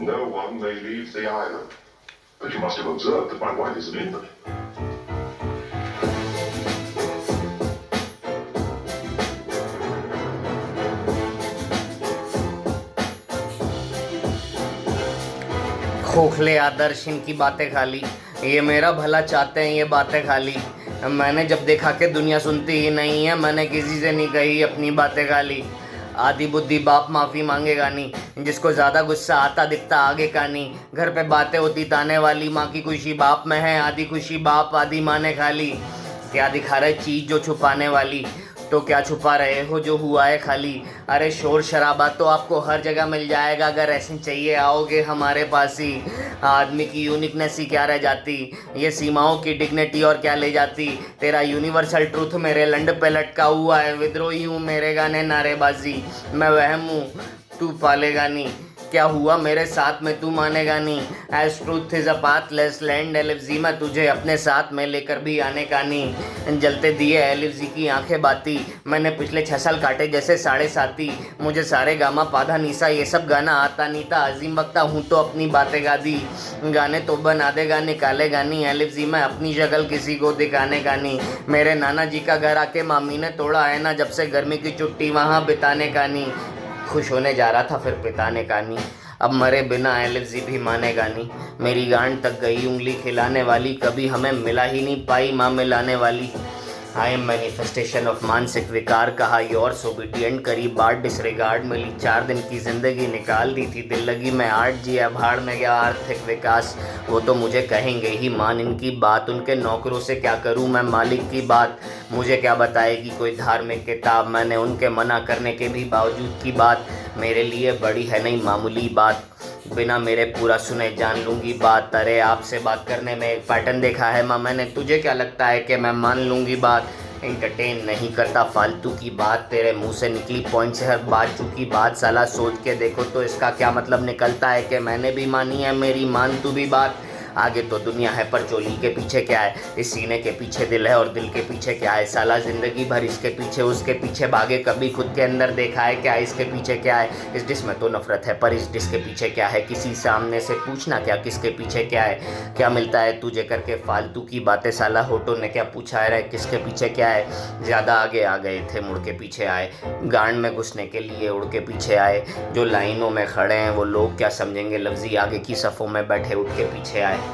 No one may leave the island, but you must have observed that my wife is an invalid. खोखले आदर्श इनकी बातें खाली, ये मेरा भला चाहते हैं ये बातें खाली, मैंने जब देखा कि दुनिया सुनती ही नहीं है, मैंने किसी से नहीं कही अपनी बातें खाली। आधी बुद्धि बाप माफ़ी मांगेगा नहीं, जिसको ज़्यादा गुस्सा आता दिखता आगे का नहीं, घर पे बातें होती ताने वाली, माँ की खुशी बाप में है आधी खुशी बाप आधी माने खाली। क्या दिखा रहा है चीज़ जो छुपाने वाली, तो क्या छुपा रहे हो जो हुआ है खाली। अरे शोर शराबा तो आपको हर जगह मिल जाएगा, अगर ऐसे चाहिए आओगे हमारे पास ही। आदमी की यूनिकनेस ही क्या रह जाती, ये सीमाओं की डिग्निटी और क्या ले जाती। तेरा यूनिवर्सल ट्रूथ मेरे लंड पे लटका हुआ है, विद्रोही हूँ मेरे गाने नारेबाजी। मैं वहम हूँ तू पालेगा नहीं, क्या हुआ मेरे साथ में तू मानेगा नहीं। As truth is a pathless land एलिफ्जी, मैं तुझे अपने साथ में लेकर भी आने का नहीं। जलते दिए एलिफ्जी की आंखें बाती, मैंने पिछले 6 साल काटे जैसे 7.5। मुझे सारे गामा पाधा नीसा ये सब गाना आता नहीं था, अजीम वक्ता हूँ तो अपनी बातें गा दी। गाने तो बना देगा निकालेगा नहीं एलिफ्जी, मैं अपनी शक्ल किसी को दिखाने का नहीं। मेरे नाना जी का घर आके मामी ने तोड़ा है ना, जब से गर्मी की छुट्टी वहाँ बिताने का नहीं। खुश होने जा रहा था फिर पिता ने कहानी, अब मरे बिना एलिफ्जी भी मानेगा नहीं। मेरी गांड तक गई उंगली खिलाने वाली, कभी हमें मिला ही नहीं पाई माँ मिलाने वाली। आई एम मैनिफेस्टेशन ऑफ मानसिक विकार, कहा योर्स ओबीडियंट, करी बात डिसरिगार्ड। मिली 4 दिन की ज़िंदगी निकाल दी थी दिल लगी मैं 8 जिया, भाड़ में गया आर्थिक विकास। वो तो मुझे कहेंगे ही मान इनकी बात, उनके नौकरों से क्या करूं मैं मालिक की बात। मुझे क्या बताएगी कोई धार्मिक किताब, मैंने उनके मना करने के भी बावजूद की बात। मेरे लिए बड़ी है नहीं मामूली बात, बिना मेरे पूरा सुने जान लूँगी बात। अरे आपसे बात करने में एक पैटर्न देखा है माँ मैंने, तुझे क्या लगता है कि मैं मान लूँगी बात। एंटरटेन नहीं करता फालतू की बात, तेरे मुंह से निकली पॉइंट से हर बात चुकी बात। साला सोच के देखो तो इसका क्या मतलब निकलता है कि मैंने भी मानी है मेरी मान तू भी बात। आगे तो दुनिया है पर चोली के पीछे क्या है, इस सीने के पीछे दिल है और दिल के पीछे क्या है। साला ज़िंदगी भर इसके पीछे उसके पीछे भागे, कभी खुद के अंदर देखा है क्या इसके पीछे क्या है। इस डिश में तो नफरत है पर इस डिश के पीछे क्या है, किसी सामने से पूछना क्या किसके पीछे क्या है। क्या मिलता है तुझे करके फालतू की बातें, साला होटो ने क्या पूछा है किसके पीछे क्या है। ज़्यादा आगे आ गए थे मुड़ के पीछे आए, गांड में घुसने के लिए उड़ के पीछे आए। जो लाइनों में खड़े हैं वो लोग क्या समझेंगे, लफ्जी आगे की सफ़ों में बैठे उठ के पीछे आए।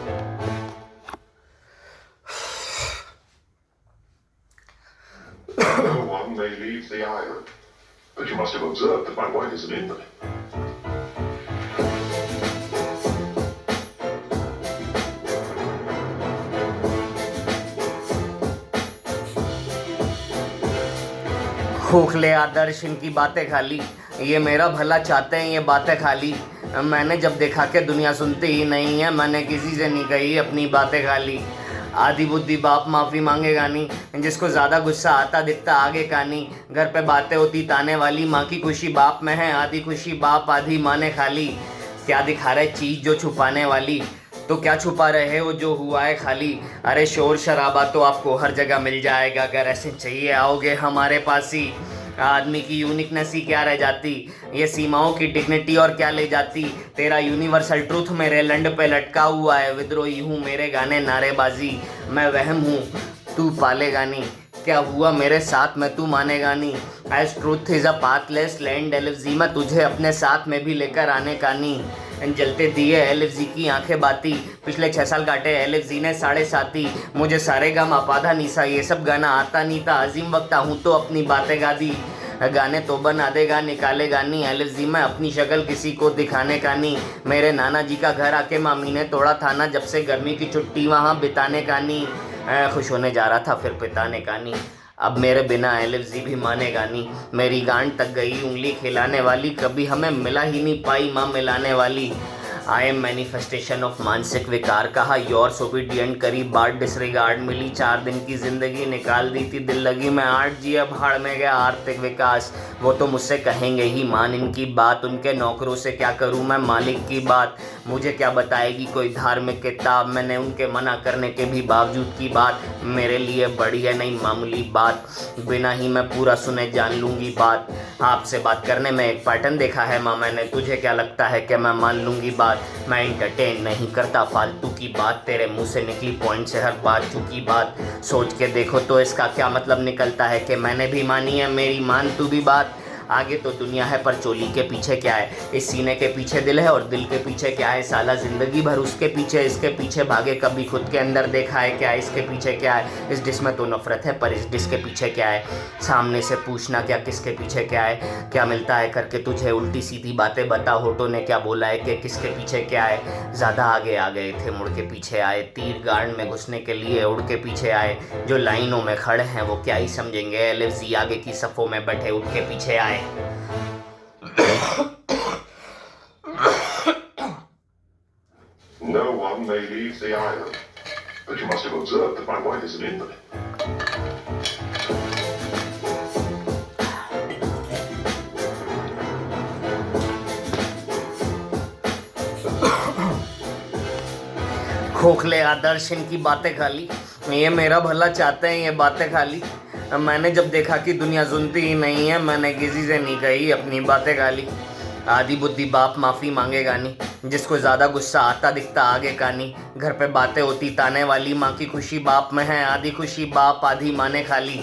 No one may leave the island, but you must have observed that my wife is an invalid. खोखले आदर्श इनकी बातें खाली, ये मेरा भला चाहते हैं ये बातें खाली। मैंने जब देखा कि दुनिया सुनती ही नहीं है, मैंने किसी से नहीं कही अपनी बातें खाली। आधी बुद्धि बाप माफ़ी मांगेगा नहीं, जिसको ज़्यादा गुस्सा आता दिखता आगे का नहीं। घर पे बातें होती ताने वाली, माँ की खुशी बाप में है, आधी खुशी बाप आधी माँ ने खाली। क्या दिखा रहे चीज़ जो छुपाने वाली, तो क्या छुपा रहे हो जो हुआ है खाली। अरे शोर शराबा तो आपको हर जगह मिल जाएगा, अगर ऐसे चाहिए आओगे हमारे पास ही। आदमी की यूनिकनेस ही क्या रह जाती, ये सीमाओं की डिग्निटी और क्या ले जाती। तेरा यूनिवर्सल ट्रूथ मेरे लंड पे लटका हुआ है, विद्रोही हूँ मेरे गाने नारेबाजी। मैं वहम हूँ तू पालेगा नहीं, क्या हुआ मेरे साथ में तू मानेगा नहीं। As truth is a pathless land एलिफ्जी, मैं तुझे अपने साथ में भी लेकर आने का नहीं। जलते दिए एलिफ्जी की आंखें बाती, पिछले 6 साल काटे एलिफ्जी ने 7.5। मुझे सारे गामा पाधा नीसा ये सब गाना आता नहीं था, अजीम वक्ता हूँ तो अपनी बातें गा दी। गाने तो बना देगा निकालेगा नहीं एलिफ्जी, मैं अपनी शक्ल किसी को दिखाने का नहीं। मेरे नाना जी का घर आके मामी ने तोड़ा था ना, जब से गर्मी की छुट्टी वहाँ बिताने का नहीं। खुश होने जा रहा था फिर पिता ने का नहीं, अब मेरे बिना एलिफ्जी भी मानेगा नहीं। मेरी गांड तक गई उंगली खिलाने वाली, कभी हमें मिला ही नहीं पाई माँ मिलाने वाली। आई एम मैनिफेस्टेशन ऑफ मानसिक विकार, कहा योर्स ओबीडियंट, करी बात डिसरिगार्ड। मिली 4 दिन की ज़िंदगी निकाल दी थी दिल लगी मैं 8 जिया, भाड़ में गया आर्थिक विकास। वो तो मुझसे कहेंगे ही मान इनकी बात, उनके नौकरों से क्या करूं मैं मालिक की बात। मुझे क्या बताएगी कोई धार्मिक किताब, मैंने उनके मना करने के भी बावजूद की बात। मेरे लिए बड़ी है नहीं मामूली बात, बिना ही मैं पूरा सुने जान लूँगी बात। आपसे बात करने में एक पैटर्न देखा है माँ मैंने, तुझे क्या लगता है कि मैं मान लूँगी बात। मैं एंटरटेन नहीं करता फालतू की बात, तेरे मुंह से निकली पॉइंट से हर बात चुकी बात। सोच के देखो तो इसका क्या मतलब निकलता है कि मैंने भी मानी है मेरी मान तू भी बात। आगे तो दुनिया है पर चोली के पीछे क्या है, इस सीने के पीछे दिल है और दिल के पीछे क्या है, साला ज़िंदगी भर उसके पीछे इसके पीछे भागे, कभी खुद के अंदर देखा है क्या इसके पीछे क्या है, इस डिश में तो नफरत है पर इस डिश के पीछे क्या है, सामने से पूछना क्या किसके पीछे क्या है, क्या मिलता है करके तुझे, उल्टी सीधी बातें बता, होठों ने क्या बोला है कि किसके पीछे क्या है, ज़्यादा आगे आ गए थे मुड़ के पीछे आए, तीर गार्ड में घुसने के लिए उड़ के पीछे आए, जो लाइनों में खड़े हैं वो क्या ही समझेंगे, एलएफजी आगे की सफ़ों में बैठे उठ के पीछे आए। No one may leave the island. But you must have observed that my wife is an invalid. खोखले आदर्श इनकी बातें खाली, ये मेरा भला चाहते हैं ये बातें खाली, मैंने जब देखा कि दुनिया सुनती ही नहीं है, मैंने किसी से नहीं कही अपनी बातें खाली, आधी बुद्धि बाप माफ़ी मांगेगा नहीं, जिसको ज़्यादा गुस्सा आता दिखता आगे का नहीं, घर पे बातें होती ताने वाली, माँ की खुशी बाप में है, आधी खुशी बाप आधी माने खाली,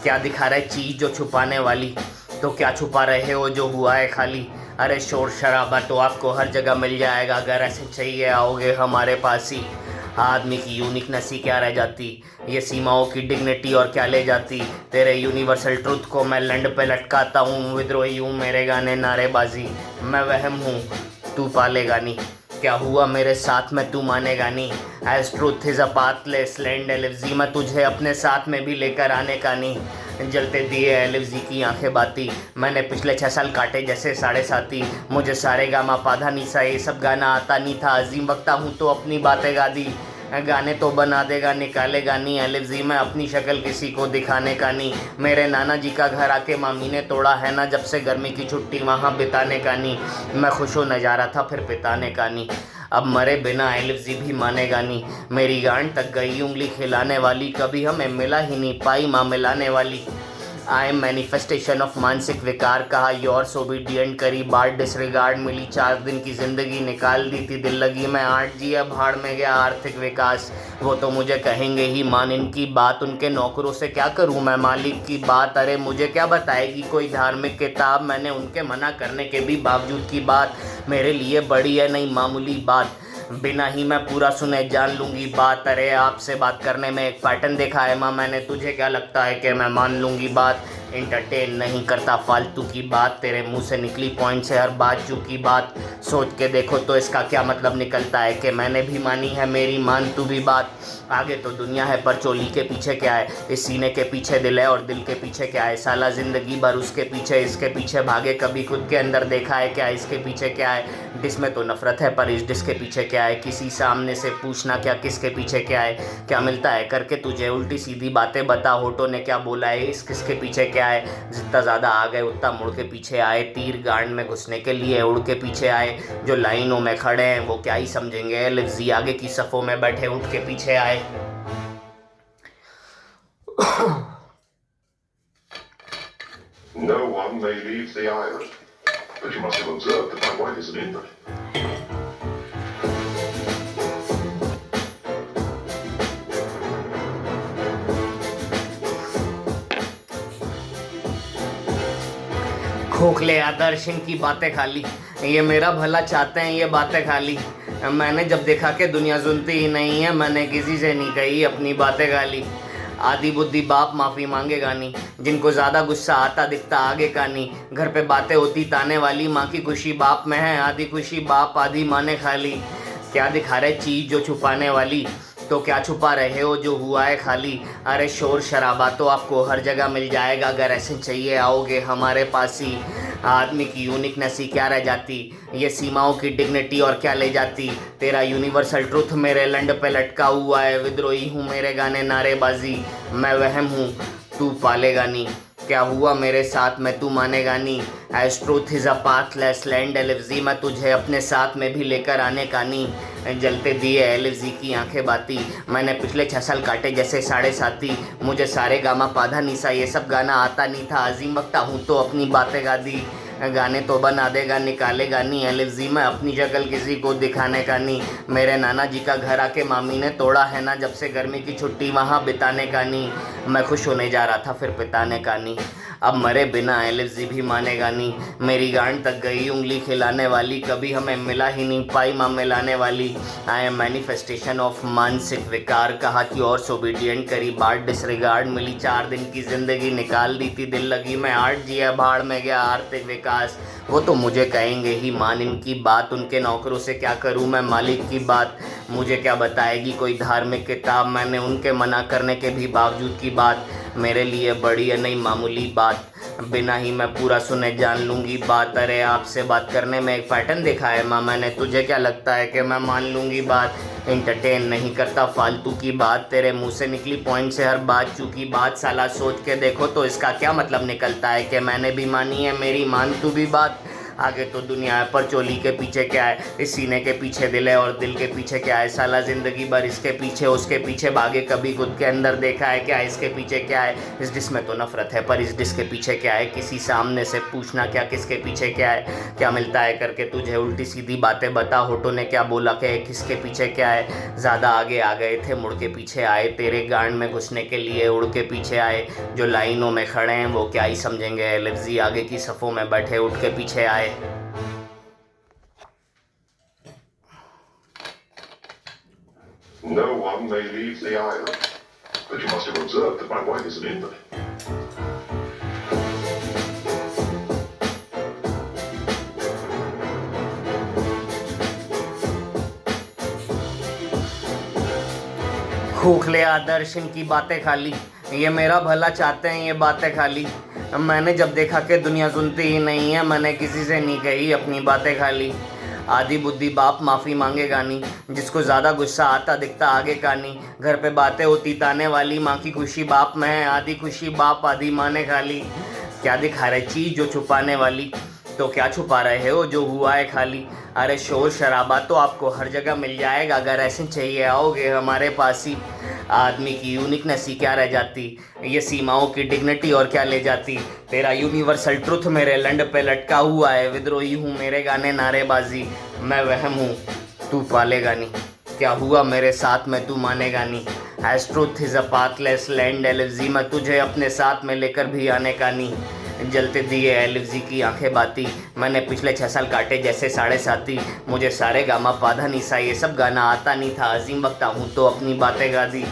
क्या दिखा रहे चीज़ जो छुपाने वाली, तो क्या छुपा रहे हो जो हुआ है खाली, अरे शोर शराबा तो आपको हर जगह मिल जाएगा, अगर ऐसे चाहिए आओगे हमारे पास ही, आदमी की यूनिकनेस ही क्या रह जाती, ये सीमाओं की डिग्निटी और क्या ले जाती, तेरे यूनिवर्सल ट्रुथ को मैं लैंड पे लटकाता हूँ, विद्रोही हूँ मेरे गाने नारेबाजी, मैं वहम हूँ तू पालेगा नहीं, क्या हुआ मेरे साथ में तू मानेगा नहीं, as truth is a pathless land एलएफजी, मैं तुझे अपने साथ में भी लेकर आने का नहीं, जलते दिए एलएफजी की आंखें बाती, मैंने पिछले 6 साल काटे जैसे 7.5, मुझे सारे गामा पाधा निसा ये सब गाना आता नहीं था, अजीम वक्ता हूँ तो अपनी बातें गा दी, गाने तो बना देगा निकालेगा नहीं एलएफजी, मैं अपनी शक्ल किसी को दिखाने का नहीं, मेरे नाना जी का घर आके मामी ने तोड़ा है ना, जब से गर्मी की छुट्टी वहाँ बिताने का नहीं, मैं खुश हो नजारा था फिर बिताने का नहीं, अब मरे बिना एलएफजी भी मानेगा नहीं, मेरी गांड तक गई उंगली खिलाने वाली, कभी हमें मिला ही नहीं पाई माँ मिलाने वाली, आई एम मैनिफेस्टेशन ऑफ मानसिक विकार, कहा योर्स ओबीडियंट करी बार डिसरिगार्ड, मिली 4 दिन की ज़िंदगी निकाल दी थी दिल लगी, मैं 8 जिया भाड़ में गया आर्थिक विकास, वो तो मुझे कहेंगे ही मान इनकी बात, उनके नौकरों से क्या करूं मैं मालिक की बात, अरे मुझे क्या बताएगी कोई धार्मिक किताब, मैंने उनके मना करने के भी बावजूद की बात, मेरे लिए बड़ी है नहीं मामूली बात, बिना ही मैं पूरा सुने जान लूँगी बात, अरे आपसे बात करने में एक पैटर्न देखा है माँ मैंने, तुझे क्या लगता है कि मैं मान लूँगी बात, इंटरटेन नहीं करता फालतू की बात, तेरे मुंह से निकली पॉइंट से हर बात की बात, सोच के देखो तो इसका क्या मतलब निकलता है कि मैंने भी मानी है मेरी मान तू भी बात, आगे तो दुनिया है पर चोली के पीछे क्या है, इस सीने के पीछे दिल है और दिल के पीछे क्या है, साला ज़िंदगी भर उसके पीछे इसके पीछे भागे, कभी खुद के अंदर देखा है क्या इसके पीछे क्या है, डिश में तो नफरत है पर इस डिश के पीछे क्या है, किसी सामने से पूछना क्या किसके पीछे क्या है, क्या मिलता है करके तुझे, उल्टी सीधी बातें बता, होठों ने क्या बोला है इस किसके पीछे क्या है, जितना ज़्यादा आ गए उतना मुड़ के पीछे आए, तीर गांड में घुसने के लिए उड़ के पीछे आए, जो लाइनों में खड़े हैं वो क्या ही समझेंगे, एलएफजी आगे की सफ़ों में बैठे उठ के पीछे आए। No one may leave the island. But you must have observed that my wife is an invalid. खोखले आदर्श इनकी बातें खाली, ये मेरा भला चाहते हैं ये बातें खाली, मैंने जब देखा कि दुनिया सुनती ही नहीं है, मैंने किसी से नहीं कही अपनी बातें खाली, आधी बुद्धि बाप माफ़ी मांगेगा नहीं, जिनको ज़्यादा गुस्सा आता दिखता आगे का नहीं, घर पे बातें होती ताने वाली, माँ की खुशी बाप में है, आधी खुशी बाप आधी माने खाली, क्या दिखा रहे चीज़ जो छुपाने वाली, तो क्या छुपा रहे हो जो हुआ है खाली, अरे शोर शराबा तो आपको हर जगह मिल जाएगा, अगर ऐसे चाहिए आओगे हमारे पास ही, आदमी की यूनिकनेस ही क्या रह जाती, ये सीमाओं की डिग्निटी और क्या ले जाती, तेरा यूनिवर्सल ट्रुथ मेरे लंड पे लटका हुआ है, विद्रोही हूँ मेरे गाने नारेबाजी, मैं वहम हूँ तू पालेगा नहीं, क्या हुआ मेरे साथ में तू मानेगा नहीं, as truth is a pathless land एलएफजी, मैं तुझे अपने साथ में भी लेकर आने का नहीं, जलते दिए एलएफजी की आंखें बाती, मैंने पिछले 6 साल काटे जैसे 7.5, मुझे सारे गामा पाधा निसा ये सब गाना आता नहीं था, अजीम वक्ता हूँ तो अपनी बातें गा दी, गाने तो बना देगा निकालेगा नहीं एलएफजी, मैं अपनी शक्ल किसी को दिखाने का नहीं, मेरे नाना जी का घर आके मामी ने तोड़ा है ना, जब से गर्मी की छुट्टी वहाँ बिताने का नहीं, मैं खुश होने जा रहा था फिर बिताने का नहीं, अब मरे बिना एलिजी भी मानेगा नहीं, मेरी गांड तक गई उंगली खिलाने वाली, कभी हमें मिला ही नहीं पाई माँ मिलाने वाली। आई एम मैनिफेस्टेशन ऑफ मानसिक विकार, कहा कि और सोबीडियंट करी बात डिसरिगार्ड, मिली 4 दिन की जिंदगी निकाल दी थी दिल लगी मैं, आर्ट जिया भाड़ में गया आर्थिक विकास। वो तो मुझे कहेंगे ही मान इनकी बात, उनके नौकरों से क्या करूं मैं मालिक की बात, मुझे क्या बताएगी कोई धार्मिक किताब, मैंने उनके मना करने के भी बावजूद की बात, मेरे लिए बड़ी है नहीं मामूली बात, बिना ही मैं पूरा सुने जान लूँगी बात। अरे आपसे बात करने में एक पैटर्न देखा है माँ मैंने, तुझे क्या लगता है कि मैं मान लूँगी बात, इंटरटेन नहीं करता फालतू की बात, तेरे मुंह से निकली पॉइंट से हर बात चूकी बात, साला सोच के देखो तो इसका क्या मतलब निकलता है कि मैंने भी मानी है मेरी मान तू भी बात। आगे तो दुनिया है पर चोली के पीछे क्या है, इस सीने के पीछे दिल है और दिल के पीछे क्या है, साला ज़िंदगी भर इसके पीछे उसके पीछे भागे, कभी खुद के अंदर देखा है क्या इसके पीछे क्या है। इस डिश में तो नफरत है पर इस डिश के पीछे क्या है, किसी सामने से पूछना क्या किसके पीछे क्या है, क्या मिलता है करके तुझे उल्टी सीधी बातें बता, होठों ने क्या बोला कि किसके पीछे क्या है, ज़्यादा आगे आ गए थे मुड़ के पीछे आए, तेरे गांड में घुसने के लिए उड़ के पीछे आए, जो लाइनों में खड़े हैं वो क्या ही समझेंगे, लफ्जी आगे की सफ़ों में बैठे उठ के पीछे आए। No one may leave the island, but you must have observed that my wife is an invalid. खोखले आदर्श इनकी बातें खाली, ये मेरा भला चाहते हैं ये बातें खाली, मैंने जब देखा कि दुनिया सुनती ही नहीं है, मैंने किसी से नहीं कही अपनी बातें खाली। आधी बुद्धि बाप माफ़ी मांगेगा नहीं, जिसको ज़्यादा गुस्सा आता दिखता आगे का नहीं, घर पे बातें होती ताने वाली, माँ की खुशी बाप में है, आधी खुशी बाप आधी माँ ने खाली। क्या दिखा रहे चीज़ जो छुपाने वाली, तो क्या छुपा रहे हो जो हुआ है खाली। अरे शोर शराबा तो आपको हर जगह मिल जाएगा, अगर ऐसे चाहिए आओगे हमारे पास ही। आदमी की यूनिकनेस ही क्या रह जाती, ये सीमाओं की डिग्निटी और क्या ले जाती, तेरा यूनिवर्सल ट्रुथ मेरे लंड पे लटका हुआ है, विद्रोही हूँ मेरे गाने नारेबाजी, मैं वहम हूँ तू पालेगा नहीं, क्या हुआ मेरे साथ में तू मानेगा नहीं। As truth is a pathless land एलिजी, मैं तुझे अपने साथ में लेकर भी आने का नहीं। जलते दिए एलिजी की आंखें बाती, मैंने पिछले 6 साल काटे जैसे 7.5, मुझे सारे गामा पाधा निशा ये सब गाना आता नहीं था, अजीम वक्ता हूँ तो अपनी बातें गा दी,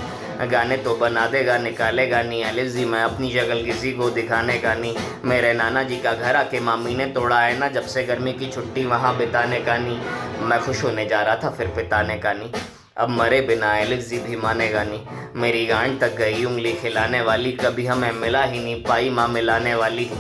गाने तो बना देगा निकालेगा नहीं एलिजी, मैं अपनी शक्ल किसी को दिखाने का नहीं। मेरे नाना जी का घर आके मामी ने तोड़ा है ना, जब से गर्मी की छुट्टी वहाँ बिताने का नहीं, मैं खुश होने जा रहा था फिर पिताने का नहीं। अब मरे बिना एलिजी भी मानेगा नहीं, मेरी गांड तक गई उंगली खिलाने वाली, कभी हमें मिला ही नहीं पाई माँ मिलाने वाली।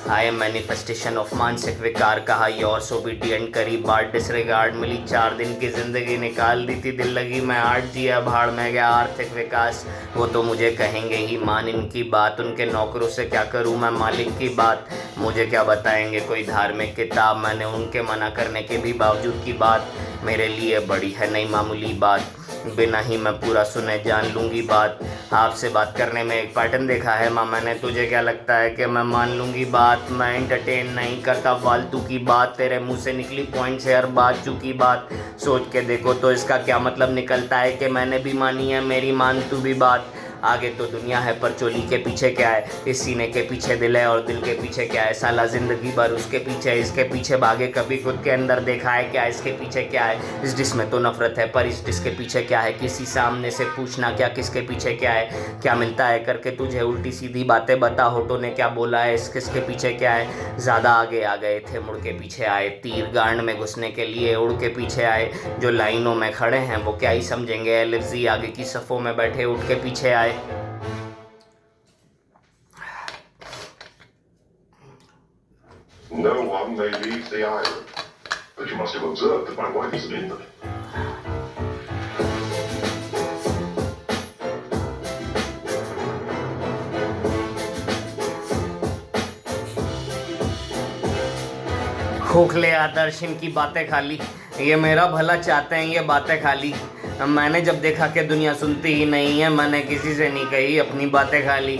आई एम मैनिफेस्टेशन ऑफ मानसिक विकार, कहा योर सोबीडियंट करी बात डिसरिगार्ड, मिली 4 दिन की जिंदगी निकाल दी थी दिल लगी मैं, आर्ट जिया भाड़ में गया आर्थिक विकास। वो तो मुझे कहेंगे ही मान इनकी बात, उनके नौकरों से क्या करूं मैं मालिक की बात, मुझे क्या बताएंगे कोई धार्मिक किताब, मैंने उनके मना करने के भी बावजूद की बात, मेरे लिए बड़ी है नहीं मामूली बात, बिना ही मैं पूरा सुने जान लूँगी बात। आपसे बात करने में एक पैटर्न देखा है माँ मैंने, तुझे क्या लगता है कि मैं मान लूँगी बात, मैं एंटरटेन नहीं करता फालतू की बात, तेरे मुंह से निकली पॉइंट से हर बात चुकी बात, सोच के देखो तो इसका क्या मतलब निकलता है कि मैंने भी मानी है मेरी मान तू भी बात। आगे तो दुनिया है पर चोली के पीछे क्या है, इस सीने के पीछे दिल है और दिल के पीछे क्या है, साला ज़िंदगी भर उसके पीछे इसके पीछे भागे, कभी खुद के अंदर देखा है क्या इसके पीछे क्या है। इस डिश में तो नफरत है पर इस डिश के पीछे क्या है, किसी सामने से पूछना क्या किसके पीछे क्या है, क्या मिलता है करके तुझे उल्टी सीधी बातें बता, होठों ने क्या बोला है इस किसके पीछे क्या है। ज़्यादा आगे आ गए थे मुड़ के पीछे आए, तीर गांड में घुसने के लिए उड़ के पीछे आए, जो लाइनों में खड़े हैं वो क्या ही समझेंगे, लफ्जी आगे की सफ़ों में बैठे उठ के पीछे आए। No one may leave the island, but you must have observed that my wife is an invalid. खोखले आदर्श इनकी बातें खाली, ये मेरा भला चाहते हैं ये बातें खाली, मैंने जब देखा कि दुनिया सुनती ही नहीं है, मैंने किसी से नहीं कही अपनी बातें खाली।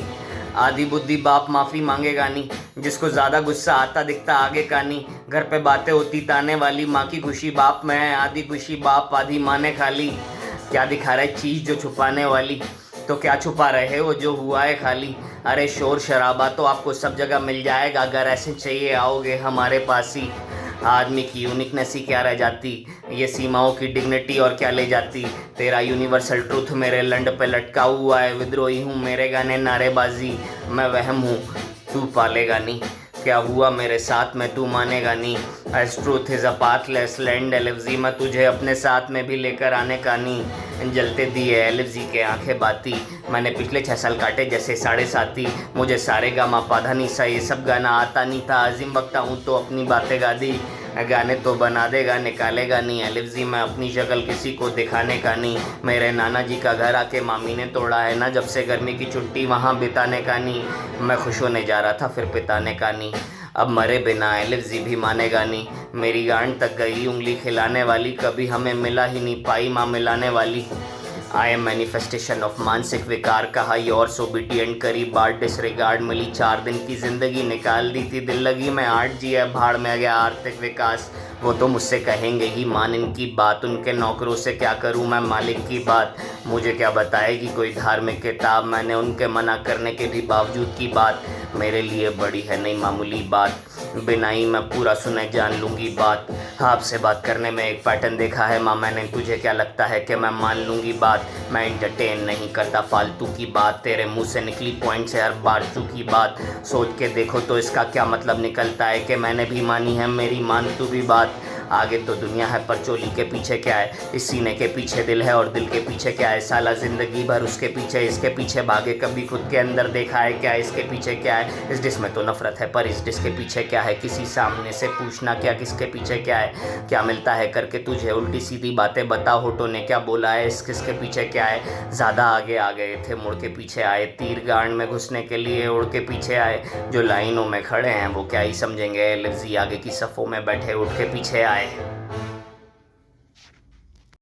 आधी बुद्धि बाप माफ़ी मांगेगा नहीं, जिसको ज़्यादा गुस्सा आता दिखता आगे का नहीं, घर पे बातें होती ताने वाली, माँ की खुशी बाप में है, आधी खुशी बाप आधी माँ ने खाली। क्या दिखा रहा है चीज़ जो छुपाने वाली, तो क्या छुपा रहे हो जो हुआ है खाली। अरे शोर शराबा तो आपको सब जगह मिल जाएगा, अगर ऐसे चाहिए आओगे हमारे पास ही। आदमी की यूनिकनेस ही क्या रह जाती, ये सीमाओं की डिग्निटी और क्या ले जाती। तेरा यूनिवर्सल ट्रूथ मेरे लंड पे लटका हुआ है, विद्रोही हूँ मेरे गाने नारेबाजी, मैं वहम हूँ तू पालेगा नहीं। क्या हुआ मेरे साथ में तू मानेगा नहीं। As truth is a pathless land एलिवजी, मैं तुझे अपने साथ में भी लेकर आने का नहीं। जलते दिए एलिवजी के आंखें बाती, मैंने पिछले 6 साल काटे जैसे 7.5। मुझे सारे गामा पाधा नहीं सा ये सब गाना आता नहीं था। अजीम बकता हूँ तो अपनी बातें गा दी, गाने तो बना देगा निकालेगा नहीं। एलिवजी मैं अपनी शक्ल किसी को दिखाने का नहीं। मेरे नाना जी का घर आके मामी ने तोड़ा है ना, जब से गर्मी की छुट्टी वहाँ बिताने का नहीं। मैं खुश होने जा रहा था फिर पिताने का नहीं। अब मरे बिना एलिवजी भी मानेगा नहीं। मेरी गांड तक गई उंगली खिलाने वाली, कभी हमें मिला ही नहीं पाई माँ मिलाने वाली। आई एम मैनिफेस्टेशन ऑफ मानसिक विकार, कहा योर्स ओबीडियंट करी बार डिसरिगार्ड। मिली 4 दिन की ज़िंदगी निकाल दी थी दिल लगी मैं 8 जी है भाड़ में आ गया आर्थिक विकास। वो तो मुझसे कहेंगे ही मान इनकी बात, उनके नौकरों से क्या करूं मैं मालिक की बात। मुझे क्या बताएगी कोई धार्मिक किताब, मैंने उनके मना करने के भी बावजूद की बात। मेरे लिए बड़ी है नहीं मामूली बात, बिना ही मैं पूरा सुने जान लूँगी बात। आपसे बात करने में एक पैटर्न देखा है माँ मैंने, तुझे क्या लगता है कि मैं मान लूँगी बात। मैं इंटरटेन नहीं करता फालतू की बात, तेरे मुंह से निकली पॉइंट से हर बार चूकी बात। सोच के देखो तो इसका क्या मतलब निकलता है कि मैंने भी मानी है मेरी मान तू भी बात। आगे तो दुनिया है पर चोली के पीछे क्या है, इस सीने के पीछे दिल है और दिल के पीछे क्या है। साला ज़िंदगी भर उसके पीछे इसके पीछे भागे, कभी खुद के अंदर देखा है क्या इसके पीछे क्या है। इस डिश में तो नफरत है पर इस डिश के पीछे क्या है, किसी सामने से पूछना क्या किसके पीछे क्या है। क्या मिलता है करके तुझे उल्टी सीधी बातें बता, होठों ने क्या बोला है इस किसके पीछे क्या है। ज़्यादा आगे आ गए थे मुड़ के पीछे आए, तीर गांड में घुसने के लिए उड़ के पीछे आए। जो लाइनों में खड़े हैं वो क्या ही समझेंगे, लिफ्जी आगे की सफ़ों में बैठे उठ के पीछे आए।